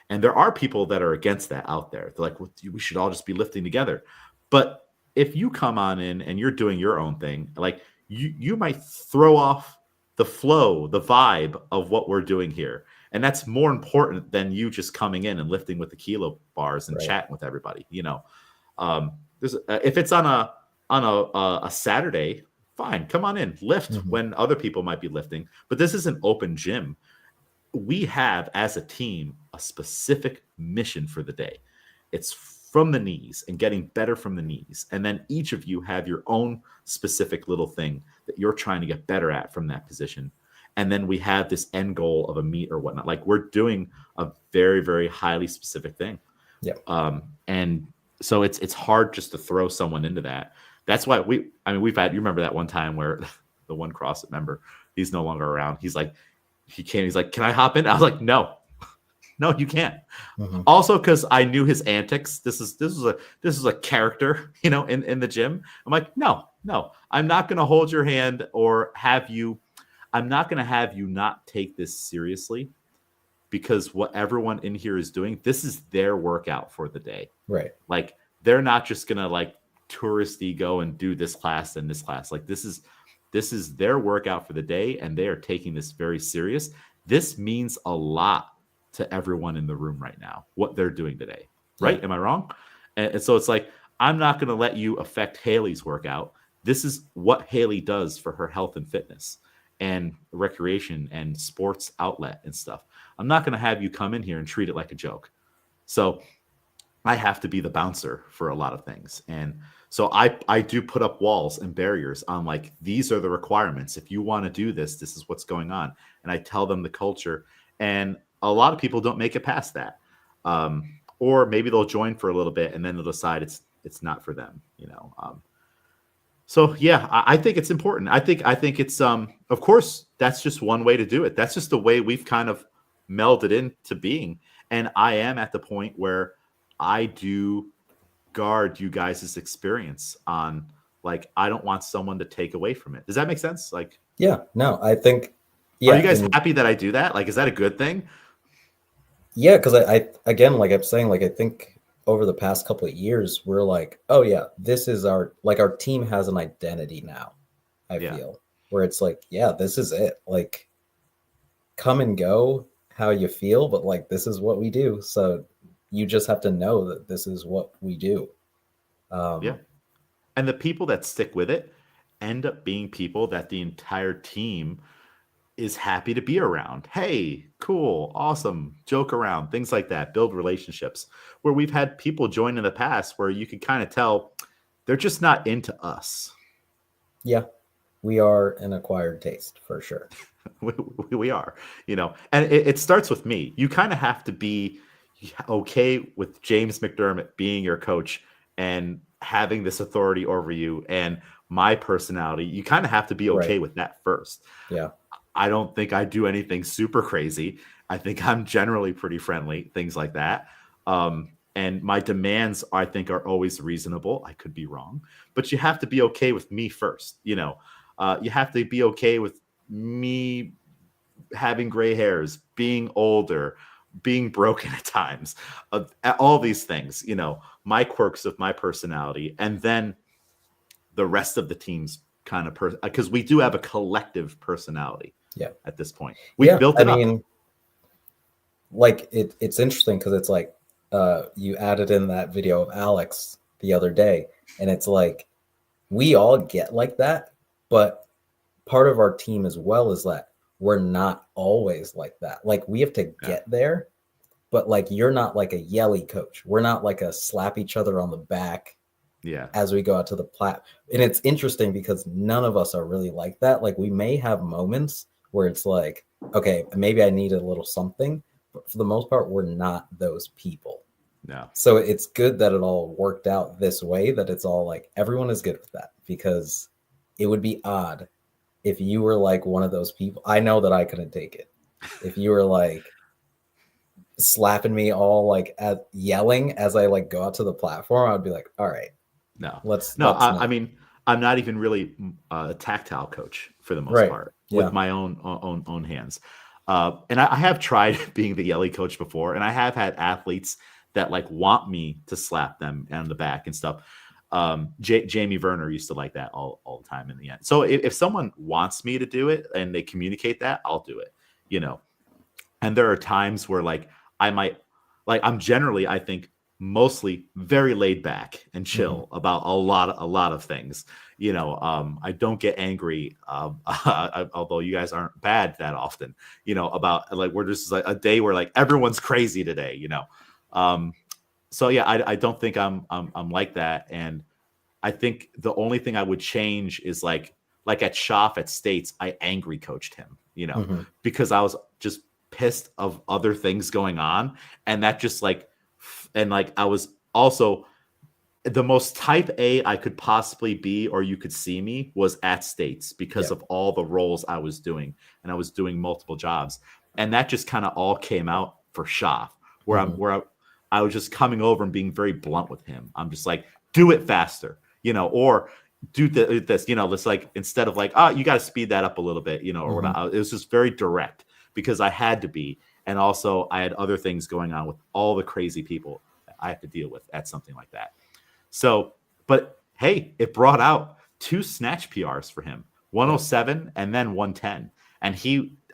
And there are people that are against that out there. They're like, well, we should all just be lifting together. But if you come on in and you're doing your own thing, like you might throw off the flow, the vibe of what we're doing here. And that's more important than you just coming in and lifting with the kilo bars and Right. chatting with everybody. If it's on a Saturday, fine, come on in, lift when other people might be lifting. But this is an open gym. We have, as a team, a specific mission for the day. It's from the knees and getting better from the knees. And then each of you have your own specific little thing that you're trying to get better at from that position. And then we have this end goal of a meet or whatnot. Like, we're doing a very, very highly specific thing. Yeah. And so it's hard just to throw someone into that. That's why you remember that one time where the one CrossFit member, he's no longer around. He's like, he's like, can I hop in? I was like, no, you can't. Also, because I knew his antics. This is a character, in the gym. I'm like, no, I'm not going to hold your hand or I'm not going to have you not take this seriously, because what everyone in here is doing, this is their workout for the day. Right. Like, they're not just going to like touristy go and do this class and this class. Like, this is their workout for the day, and they are taking this very serious. This means a lot to everyone in the room right now, what they're doing today. Right? Yeah. Am I wrong? And so it's like, I'm not going to let you affect Haley's workout. This is what Haley does for her health and fitness and recreation and sports outlet and stuff. I'm not going to have you come in here and treat it like a joke. So I have to be the bouncer for a lot of things. And so I do put up walls and barriers on, like, these are the requirements. If you want to do this, this is what's going on. And I tell them the culture. And a lot of people don't make it past that. Or maybe they'll join for a little bit and then they'll decide it's not for them, So yeah, I think it's important. I think it's of course, that's just one way to do it. That's just the way we've kind of melded into being. And I am at the point where I do guard you guys' experience on, like, I don't want someone to take away from it. Does that make sense? Like, yeah, no, I think, yeah. Are you guys happy that I do that? Like, is that a good thing? Yeah, because I again, like I'm saying, like, I think over the past couple of years, we're like, oh yeah, this is our team has an identity now. I feel where it's like, yeah, this is it. Like, come and go how you feel, but like, this is what we do. So you just have to know that this is what we do. And the people that stick with it end up being people that the entire team is happy to be around. Hey, cool, awesome, joke around, things like that, build relationships. Where we've had people join in the past where you could kind of tell they're just not into us. Yeah, we are an acquired taste for sure. we are, and it starts with me. You kind of have to be okay with James McDermott being your coach and having this authority over you and my personality. You kind of have to be okay with that first. Yeah. I don't think I do anything super crazy. I think I'm generally pretty friendly, things like that. And my demands, I think, are always reasonable. I could be wrong, but you have to be okay with me first. You have to be okay with me having gray hairs, being older, being broken at times, all these things, my quirks of my personality, and then the rest of the team's kind of because we do have a collective personality. Yeah. At this point, we've built it up. Like it's interesting because it's like you added in that video of Alex the other day, and it's like we all get like that, but part of our team as well is that we're not always like that. Like, we have to get there, but like, you're not like a yelly coach. We're not like a slap each other on the back as we go out to the plat. And it's interesting because none of us are really like that. Like, we may have moments where it's like, okay, maybe I need a little something, but for the most part, we're not those people. No. So it's good that it all worked out this way, that it's all like, everyone is good with that, because it would be odd if you were like one of those people. I know that I couldn't take it. If you were like, slapping me all like at yelling as I like go out to the platform, I'd be like, all right, No, let's no. not. I mean, I'm not even really a tactile coach for the most Right. part Yeah. with my own hands. And I have tried being the yelly coach before, and I have had athletes that like want me to slap them on the back and stuff. Jamie Werner used to like that all the time in the end. So if someone wants me to do it and they communicate that, I'll do it, you know. And there are times where like I might like I'm generally, I think, mostly very laid back and chill about a lot of things. You know, I don't get angry, although you guys aren't bad that often, you know, about like we're just like a day where like everyone's crazy today, you know. So yeah, I don't think I'm like that. And I think the only thing I would change is like at Schaff at States, I angry coached him, you know, because I was just pissed of other things going on. And that just like, and like I was also the most type A I could possibly be, or you could see me, was at States because of all the roles I was doing. And I was doing multiple jobs. And that just kind of all came out for Schaff, where I was just coming over and being very blunt with him. I'm just like, do it faster, you know, or do this, you know, it's like, instead of like, oh, you got to speed that up a little bit, you know, or whatnot. It was just very direct because I had to be. And also I had other things going on with all the crazy people I have to deal with at something like that. So, but hey, it brought out 2 snatch PRs for him, 107 and then 110. And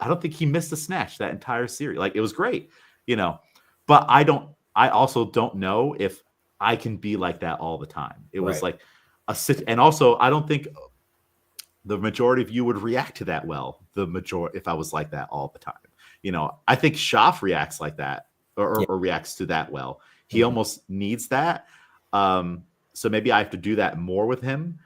I don't think he missed a snatch that entire series. Like, it was great, you know, but I also don't know if I can be like that all the time. It was like and also I don't think the majority of you would react to that well. If I was like that all the time, you know, I think Schaff reacts like that or reacts to that well. He almost needs that. So maybe I have to do that more with him,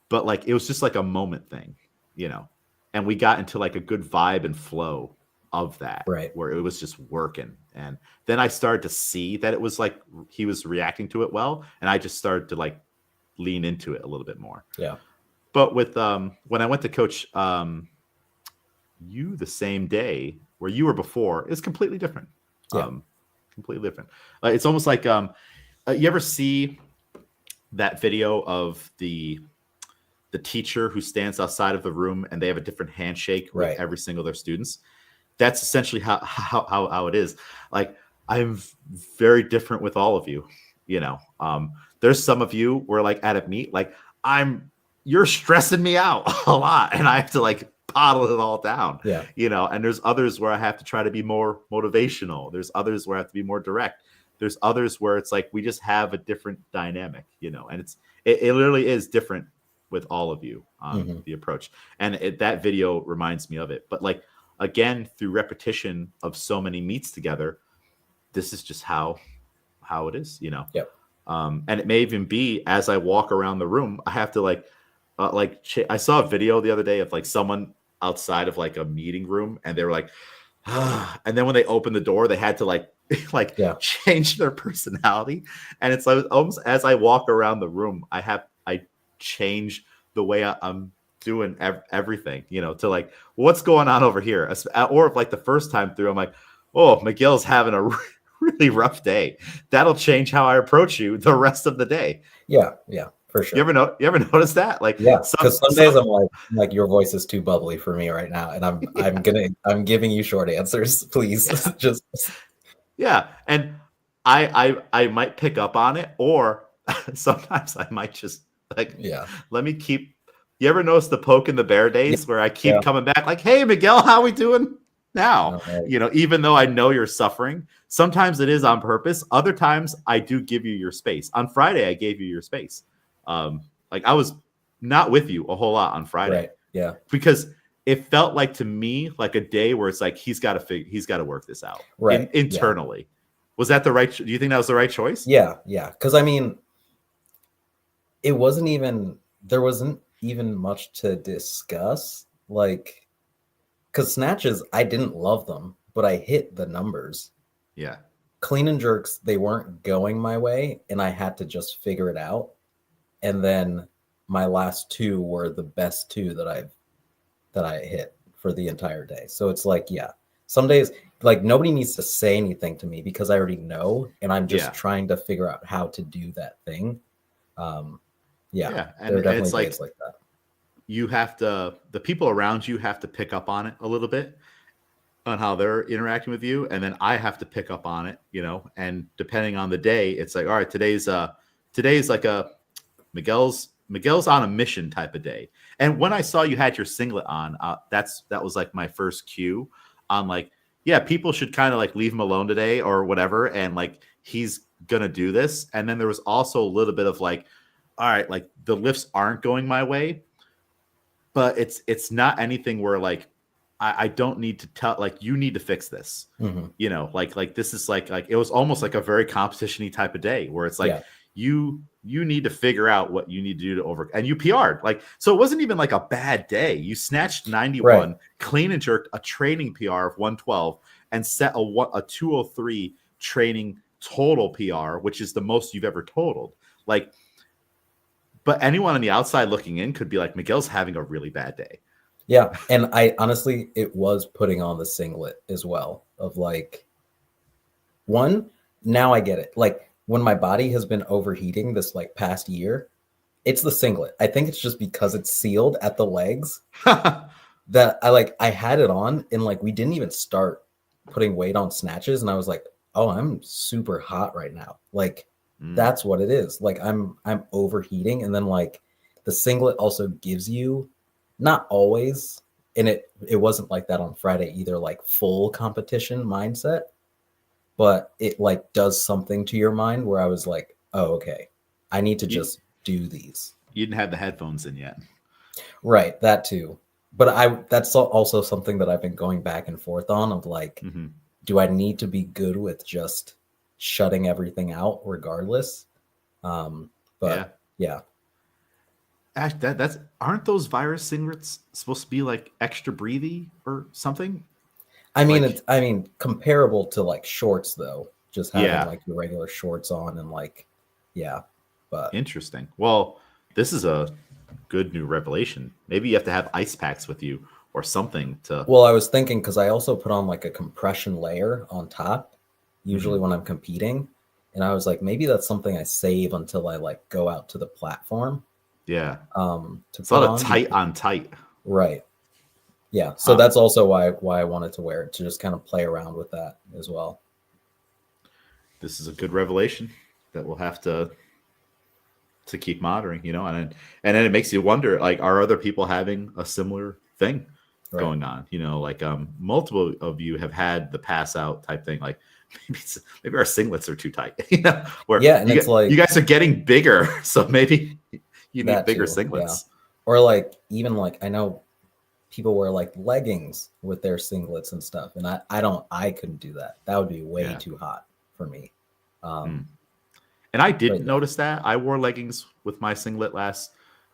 but like, it was just like a moment thing, you know, and we got into like a good vibe and flow of that, where it was just working. And then I started to see that it was like, he was reacting to it well. And I just started to like lean into it a little bit more. Yeah. But with, when I went to coach, you the same day where you were before is completely different. Completely different. It's almost like, you ever see that video of the teacher who stands outside of the room and they have a different handshake with every single of their students? That's essentially how it is. Like, I'm very different with all of you, you know. There's some of you where like at a meet, like you're stressing me out a lot and I have to like bottle it all down, you know. And there's others where I have to try to be more motivational. There's others where I have to be more direct. There's others where it's like we just have a different dynamic, you know, and it literally is different with all of you, the approach. And that video reminds me of it. But like, again, through repetition of so many meets together, this is just how it is, you know. And it may even be as I walk around the room, I have to I saw a video the other day of like someone outside of like a meeting room, and they were like, and then when they opened the door, they had to like change their personality. And it's like almost as I walk around the room, I change the way I'm doing everything, you know, to like, what's going on over here? Or if like the first time through, I'm like, oh, Miguel's having a really rough day. That'll change how I approach you the rest of the day. Yeah, for sure. You ever notice that? Like, because some days I'm like, your voice is too bubbly for me right now, and I'm giving you short answers, please. Just and I might pick up on it, or sometimes I might just like, let me keep. You ever notice the poke in the bear days where I keep coming back like, hey, Miguel, how we doing now? You know, even though I know you're suffering, sometimes it is on purpose. Other times I do give you your space. On Friday, I gave you your space. Like, I was not with you a whole lot on Friday. Because it felt like to me like a day where it's like he's got to work this out internally. Was that the right? Do you think that was the right choice? Yeah. Because I mean, there wasn't even much to discuss. Like, because snatches, I didn't love them, but I hit the numbers. Yeah. Clean and jerks, they weren't going my way, and I had to just figure it out. And then my last 2 were the best 2 that I hit for the entire day. So it's like, some days like nobody needs to say anything to me because I already know, and I'm just Yeah. trying to figure out how to do that thing. Um, yeah, Yeah. there are And it's definitely like days like that. you have to, the people around you have to pick up on it a little bit on how they're interacting with you. And then I have to pick up on it, and depending on the day, it's like, all right, today's like a Miguel's on a mission type of day. And when I saw you had your singlet on, that was like my first cue on like, yeah, people should kind of like leave him alone today or whatever. And like, he's going to do this. And then there was also a little bit of like, all right, like the lifts aren't going my way, but it's not anything where like, I don't need to tell, like, you need to fix this, Hmm. like this is like it was almost like a very competition-y type of day where it's like Yeah, you need to figure out what you need to do to over, and you PR'd, like, so it wasn't even like a bad day. You snatched right. 91 clean and jerked a training PR of 112 and set a 203 training total PR, which is the most you've ever totaled. Like, but anyone on the outside looking in could be like, Miguel's having a really bad day. Yeah, and I honestly, it was putting on the singlet as well. Of like, one, now I get it. Like when my body has been overheating this like past year, it's the singlet. I think it's just because it's sealed at the legs that I had it on and like we didn't even start putting weight on snatches and I was like, "Oh, I'm super hot right now." Like Mm. that's what it is. Like I'm overheating and then like the singlet also gives you not always, and it wasn't like that on Friday either, like full competition mindset, but it like does something to your mind where I was like, "Oh, okay. I need to you, just do these." you didn't have the headphones in yet. Right, that too. But that's also something that I've been going back and forth on of like, Mm-hmm. do I need to be good with just shutting everything out regardless? Yeah. But yeah. Ash, that's aren't those virus singlets supposed to be like extra breathy or something? Like, I mean comparable to like shorts though, just having yeah, like your regular shorts on and like yeah. But interesting. Well, this is a good new revelation. Maybe you have to have ice packs with you or something to. well, I was thinking because I also put on like a compression layer on top, usually Mhm. when I'm competing. And I was like, maybe that's something I save until I like go out to the platform Yeah, to it's a put lot of on. tight on tight, Right. Yeah. So huh? that's also why I wanted to wear it to just kind of play around with that as well. This is a good revelation that we'll have to keep monitoring, and then it makes you wonder, like, are other people having a similar thing Right. going on? Like, multiple of you have had the pass out type thing. Like, maybe our singlets are too tight, where Yeah, and it's you like guys are getting bigger, so maybe you need that bigger too. Yeah. singlets. Or like even like I know people wear like leggings with their singlets and stuff. And I couldn't do that. That would be way Yeah. too hot for me. Hmm. Um, And I but didn't yeah. notice that. I wore leggings with my singlet last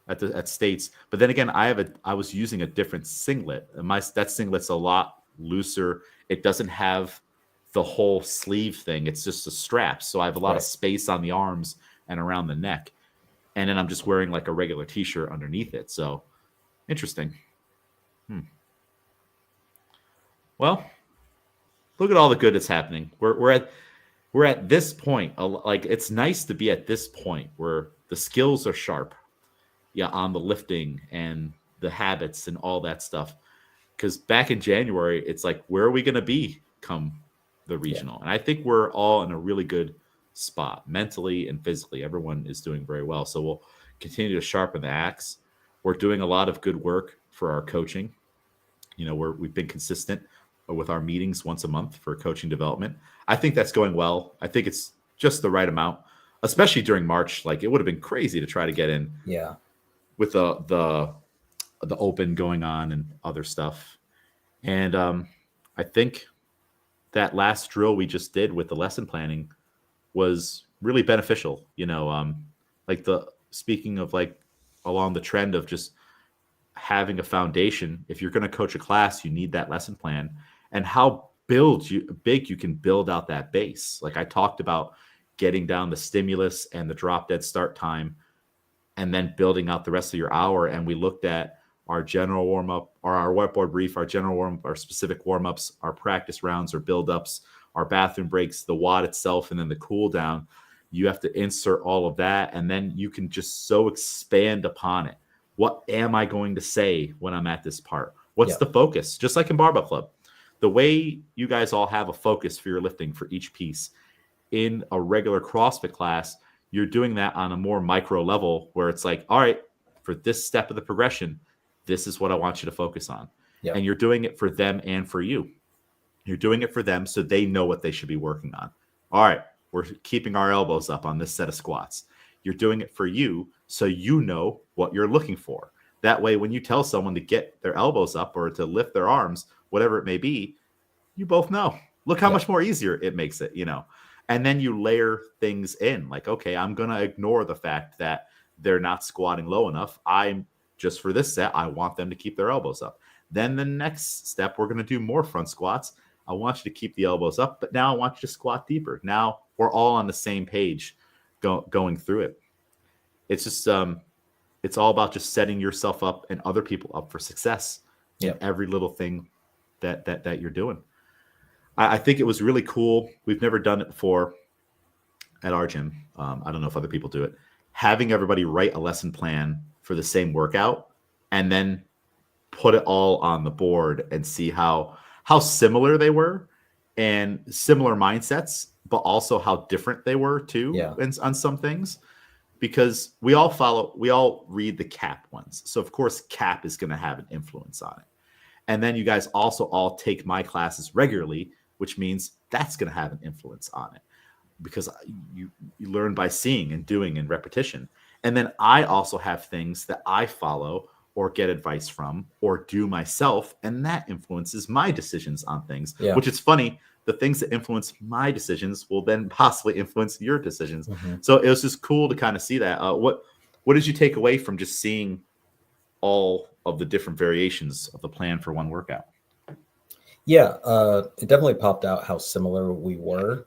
at States, but then again, I was using a different singlet. And that singlet's a lot looser. It doesn't have the whole sleeve thing. It's just a strap, so I have a lot of Right. space on the arms and around the neck. And then I'm just wearing like a regular t-shirt underneath it. So interesting. Hmm. Well, look at all the good that's happening. We're at this point. Like, it's nice to be at this point where the skills are sharp, yeah, on the lifting and the habits and all that stuff. Because back in January, it's like, where are we going to be come the Yeah. regional? And I think we're all in a really good spot mentally and physically. Everyone is doing very well. So we'll continue to sharpen the axe. We're doing a lot of good work for our coaching. We've been consistent with our meetings once a month for coaching development. I think that's going well. I think it's just the right amount, especially during March. Like, it would have been crazy to try to get in Yeah. with the open going on and other stuff. And I think that last drill we just did with the lesson planning was really beneficial. Like, the speaking of like along the trend of just having a foundation. If you're going to coach a class, you need that lesson plan, and how big you can build out that base. Like, I talked about getting down the stimulus and the drop dead start time and then building out the rest of your hour. And we looked at, our general warm up, or our whiteboard brief, our general warm up, our specific warm ups, our practice rounds or build ups, our bathroom breaks, the WOD itself, and then the cool down. You have to insert all of that, and then you can just so expand upon it. What am I going to say when I'm at this part? What's the focus? Just like in Barbell Club, the way you guys all have a focus for your lifting for each piece. In a regular CrossFit class, you're doing that on a more micro level where it's like, all right, for this step of the progression, this is what I want you to focus on. Yeah. And you're doing it for them and for you. You're doing it for them so they know what they should be working on. All right, we're keeping our elbows up on this set of squats. You're doing it for you so you know what you're looking for. That way, when you tell someone to get their elbows up or to lift their arms, whatever it may be, you both know. Look how much more easier it makes it, you know. And then you layer things in like, okay, I'm going to ignore the fact that they're not squatting low enough. I'm just for this set, I want them to keep their elbows up. Then the next step, we're going to do more front squats. I want you to keep the elbows up, but now I want you to squat deeper. Now we're all on the same page going through it. It's just, it's all about just setting yourself up and other people up for success in every little thing that you're doing. I think it was really cool. We've never done it before at our gym. I don't know if other people do it. Having everybody write a lesson plan for the same workout and then put it all on the board and see how similar they were and similar mindsets, but also how different they were too on some things. Because we all read the CAP ones. So of course CAP is going to have an influence on it. And then you guys also all take my classes regularly, which means that's going to have an influence on it because you learn by seeing and doing and repetition. And then I also have things that I follow or get advice from or do myself, and that influences my decisions on things, which is funny. The things that influence my decisions will then possibly influence your decisions. So it was just cool to kind of see that. What did you take away from just seeing all of the different variations of the plan for one workout? Yeah, it definitely popped out how similar we were.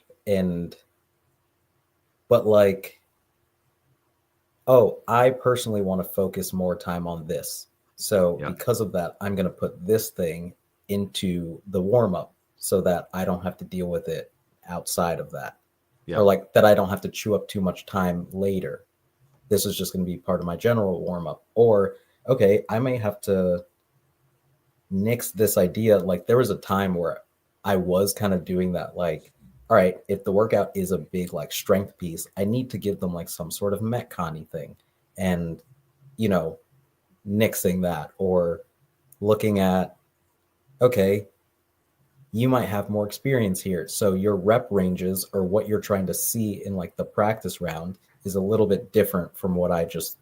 But like, I personally want to focus more time on this. So because of that, I'm going to put this thing into the warm-up so that I don't have to deal with it outside of that. Or like that I don't have to chew up too much time later. This is just going to be part of my general warm-up. Or, okay, I may have to nix this idea. Like there was a time where I was kind of doing that. Like, all right, if the workout is a big like strength piece, I need to give them like some sort of Metcon-y thing. And, you know, nixing that or looking at, okay, you might have more experience here. So your rep ranges or what you're trying to see in like the practice round is a little bit different from what I just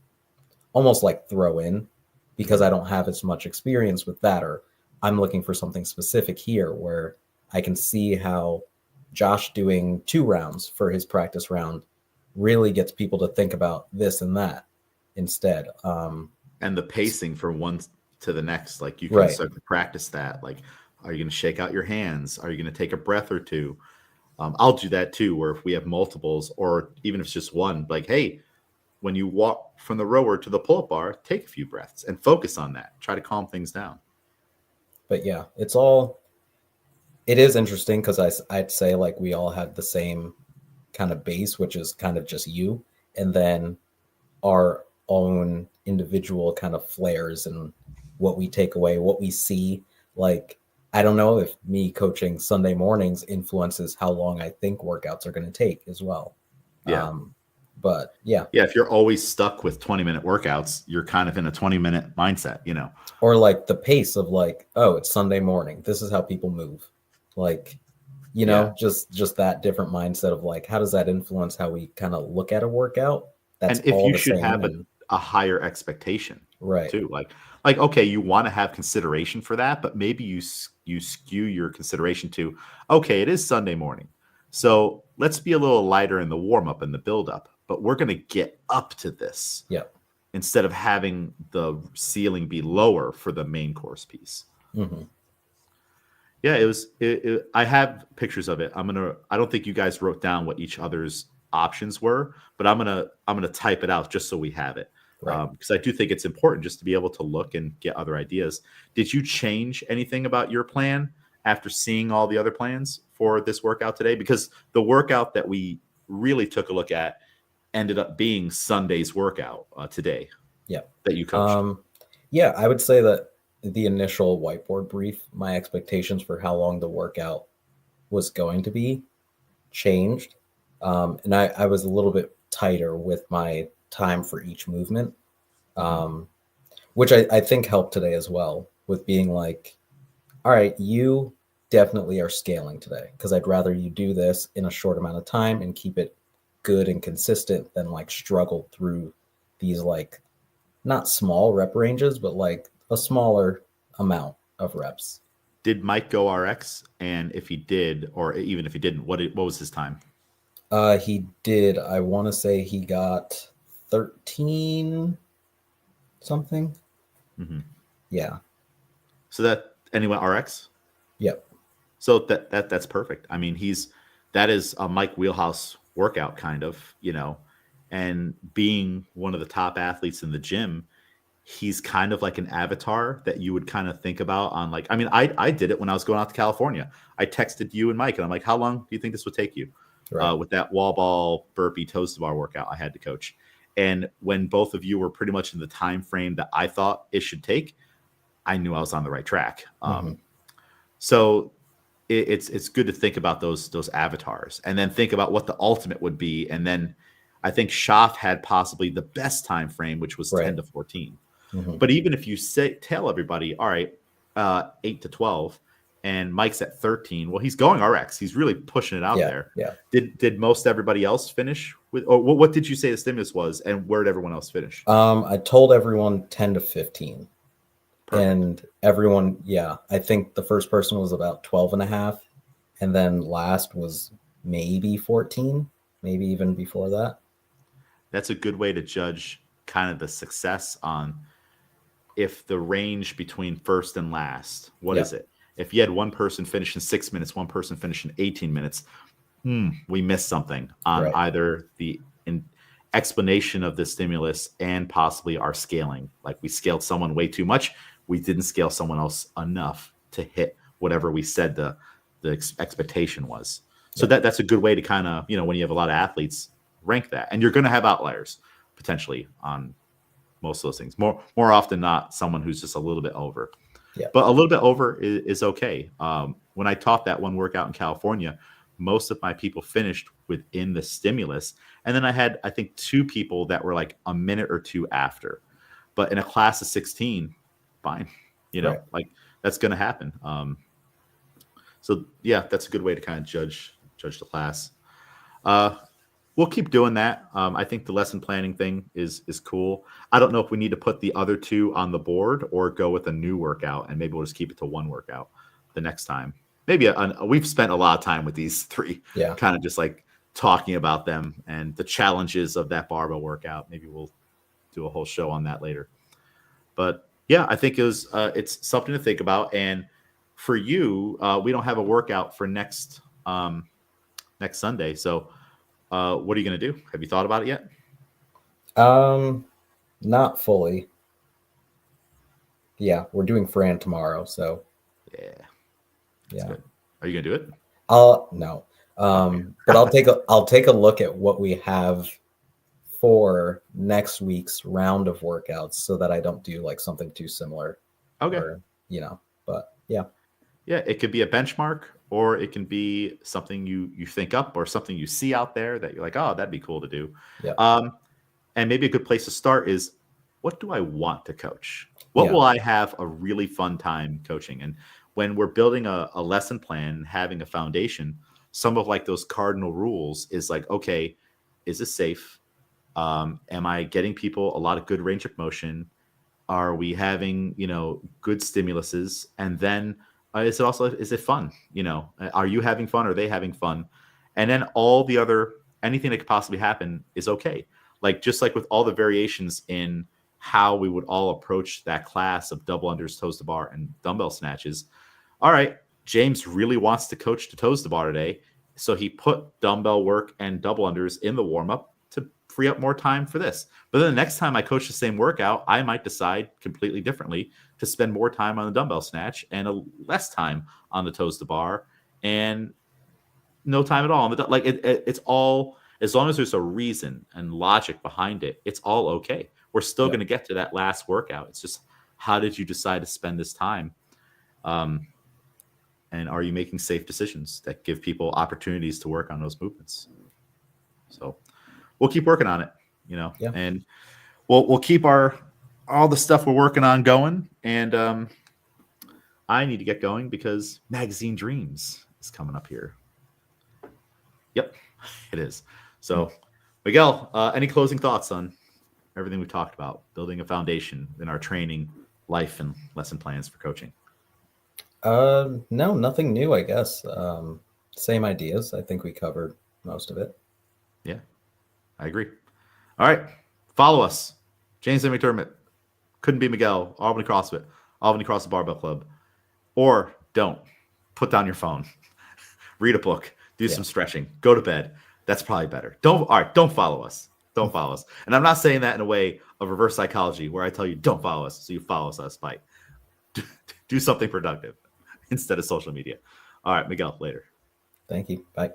almost like throw in because I don't have as much experience with that. Or I'm looking for something specific here where I can see how Josh doing 2 rounds for his practice round really gets people to think about this and that instead. And the pacing from one to the next, like you can start to practice that. Like, are you going to shake out your hands? Are you going to take a breath or two? I'll do that too, where if we have multiples or even if it's just one, like, hey, when you walk from the rower to the pull-up bar, take a few breaths and focus on that. Try to calm things down. But yeah, it is interesting because I'd say like we all had the same kind of base, which is kind of just you, and then our own individual kind of flares and what we take away, what we see. Like, I don't know if me coaching Sunday mornings influences how long I think workouts are going to take as well. But yeah. Yeah, if you're always stuck with 20-minute workouts, you're kind of in a 20-minute mindset, you know. Or like the pace of like, oh, it's Sunday morning. This is how people move. Like, you know, just that different mindset of like, how does that influence how we kind of look at a workout? That's and if all you the should same have a higher expectation, right? Too, like okay, you want to have consideration for that, but maybe you skew your consideration to, okay, it is Sunday morning, so let's be a little lighter in the warm up and the build up, but we're going to get up to this, instead of having the ceiling be lower for the main course piece. Yeah, it was. I have pictures of it. I don't think you guys wrote down what each other's options were, but I'm gonna type it out just so we have it. Right. Because I do think it's important just to be able to look and get other ideas. Did you change anything about your plan after seeing all the other plans for this workout today? Because the workout that we really took a look at ended up being Sunday's workout today Yeah. that you coached. Yeah, I would say that the initial whiteboard brief, my expectations for how long the workout was going to be changed. And I was a little bit tighter with my time for each movement, Mhm. which I think helped today as well, with being like, all right, you definitely are scaling today because I'd rather you do this in a short amount of time and keep it good and consistent than like struggle through these like not small rep ranges, but like a smaller amount of reps. Did Mike go RX? And if he did, or even if he didn't, what was his time? He did. I want to say he got 13 something. Hmm. Yeah. So that and he went RX. Yep. So that's perfect. I mean, that is a Mike Wheelhouse workout kind of, and being one of the top athletes in the gym, he's kind of like an avatar that you would kind of think about on like, I mean, I did it when I was going out to California. I texted you and Mike and I'm like, how long do you think this would take you? Right. With that wall ball burpee toes to bar workout I had to coach. And when both of you were pretty much in the time frame that I thought it should take, I knew I was on the right track. Mm-hmm. So it's good to think about those avatars and then think about what the ultimate would be. And then I think Schaff had possibly the best time frame, which was Right. 10 to 14. Mm-hmm. But even if you tell everybody, all right, 8 to 12, and Mike's at 13, well, he's going RX. He's really pushing it out Yeah. there. Yeah. Did most everybody else finish with, or what did you say the stimulus was, and where did everyone else finish? I told everyone 10 to 15. Perfect. And everyone, yeah, I think the first person was about 12 and a half. And then last was maybe 14, maybe even before that. That's a good way to judge kind of the success on if the range between first and last, what Yeah. is it? If you had one person finish in 6 minutes, one person finish in 18 minutes, we missed something on Right. either the explanation of the stimulus and possibly our scaling. Like we scaled someone way too much. We didn't scale someone else enough to hit whatever we said the expectation was. So Yeah. that's a good way to kind of, when you have a lot of athletes, rank that. And you're going to have outliers potentially on most of those things. More often not, someone who's just a little bit over. Yeah. But a little bit over is okay. When I taught that one workout in California, most of my people finished within the stimulus. And then I had, I think, 2 people that were like a minute or 2 after. But in a class of 16, fine. Right. Like that's going to happen. So yeah, that's a good way to kind of judge the class. We'll keep doing that. I think the lesson planning thing is cool. I don't know if we need to put the other 2 on the board or go with a new workout, and maybe we'll just keep it to one workout the next time. Maybe we've spent a lot of time with these 3, Yeah. kind of just like talking about them and the challenges of that barbell workout. Maybe we'll do a whole show on that later. But yeah, I think it's something to think about. And for you, we don't have a workout for next Sunday, so. What are you going to do? Have you thought about it yet? Not fully. Yeah, we're doing Fran tomorrow, so Yeah, yeah. good. Are you going to do it? No. Okay. But I'll take a look at what we have for next week's round of workouts so that I don't do like something too similar. Okay. Or, but yeah. Yeah, it could be a benchmark, or it can be something you think up, or something you see out there that you're like, oh, that'd be cool to do. Yeah. And maybe a good place to start is, what do I want to coach? What Yeah. will I have a really fun time coaching? And when we're building a lesson plan, having a foundation, some of like those cardinal rules is like, okay, is this safe? Am I getting people a lot of good range of motion? Are we having, good stimuluses? And then is it fun? Are you having fun? Are they having fun? And then anything that could possibly happen is okay. Like, just like with all the variations in how we would all approach that class of double unders, toes to bar, and dumbbell snatches. All right, James really wants to coach the toes to bar today. So he put dumbbell work and double unders in the warm up free up more time for this. But then the next time I coach the same workout, I might decide completely differently to spend more time on the dumbbell snatch and less time on the toes to bar and no time at all on the like it's all, as long as there's a reason and logic behind it, it's all okay. We're still going to get to that last workout. It's just, how did you decide to spend this time? And are you making safe decisions that give people opportunities to work on those movements? So we'll keep working on it, and we'll keep all the stuff we're working on going. And I need to get going because Magazine Dreams is coming up here. Yep, it is. So Miguel, any closing thoughts on everything we talked about, building a foundation in our training, life, and lesson plans for coaching? No, nothing new, I guess. Same ideas. I think we covered most of it. Yeah, I agree. All right. Follow us. James and McDermott. Couldn't be Miguel. Albany CrossFit. Albany CrossFit Barbell Club. Or don't. Put down your phone. Read a book. Do some stretching. Go to bed. That's probably better. Don't follow us. Don't follow us. And I'm not saying that in a way of reverse psychology where I tell you don't follow us, so you follow us out of spite. Do something productive instead of social media. All right, Miguel, later. Thank you. Bye.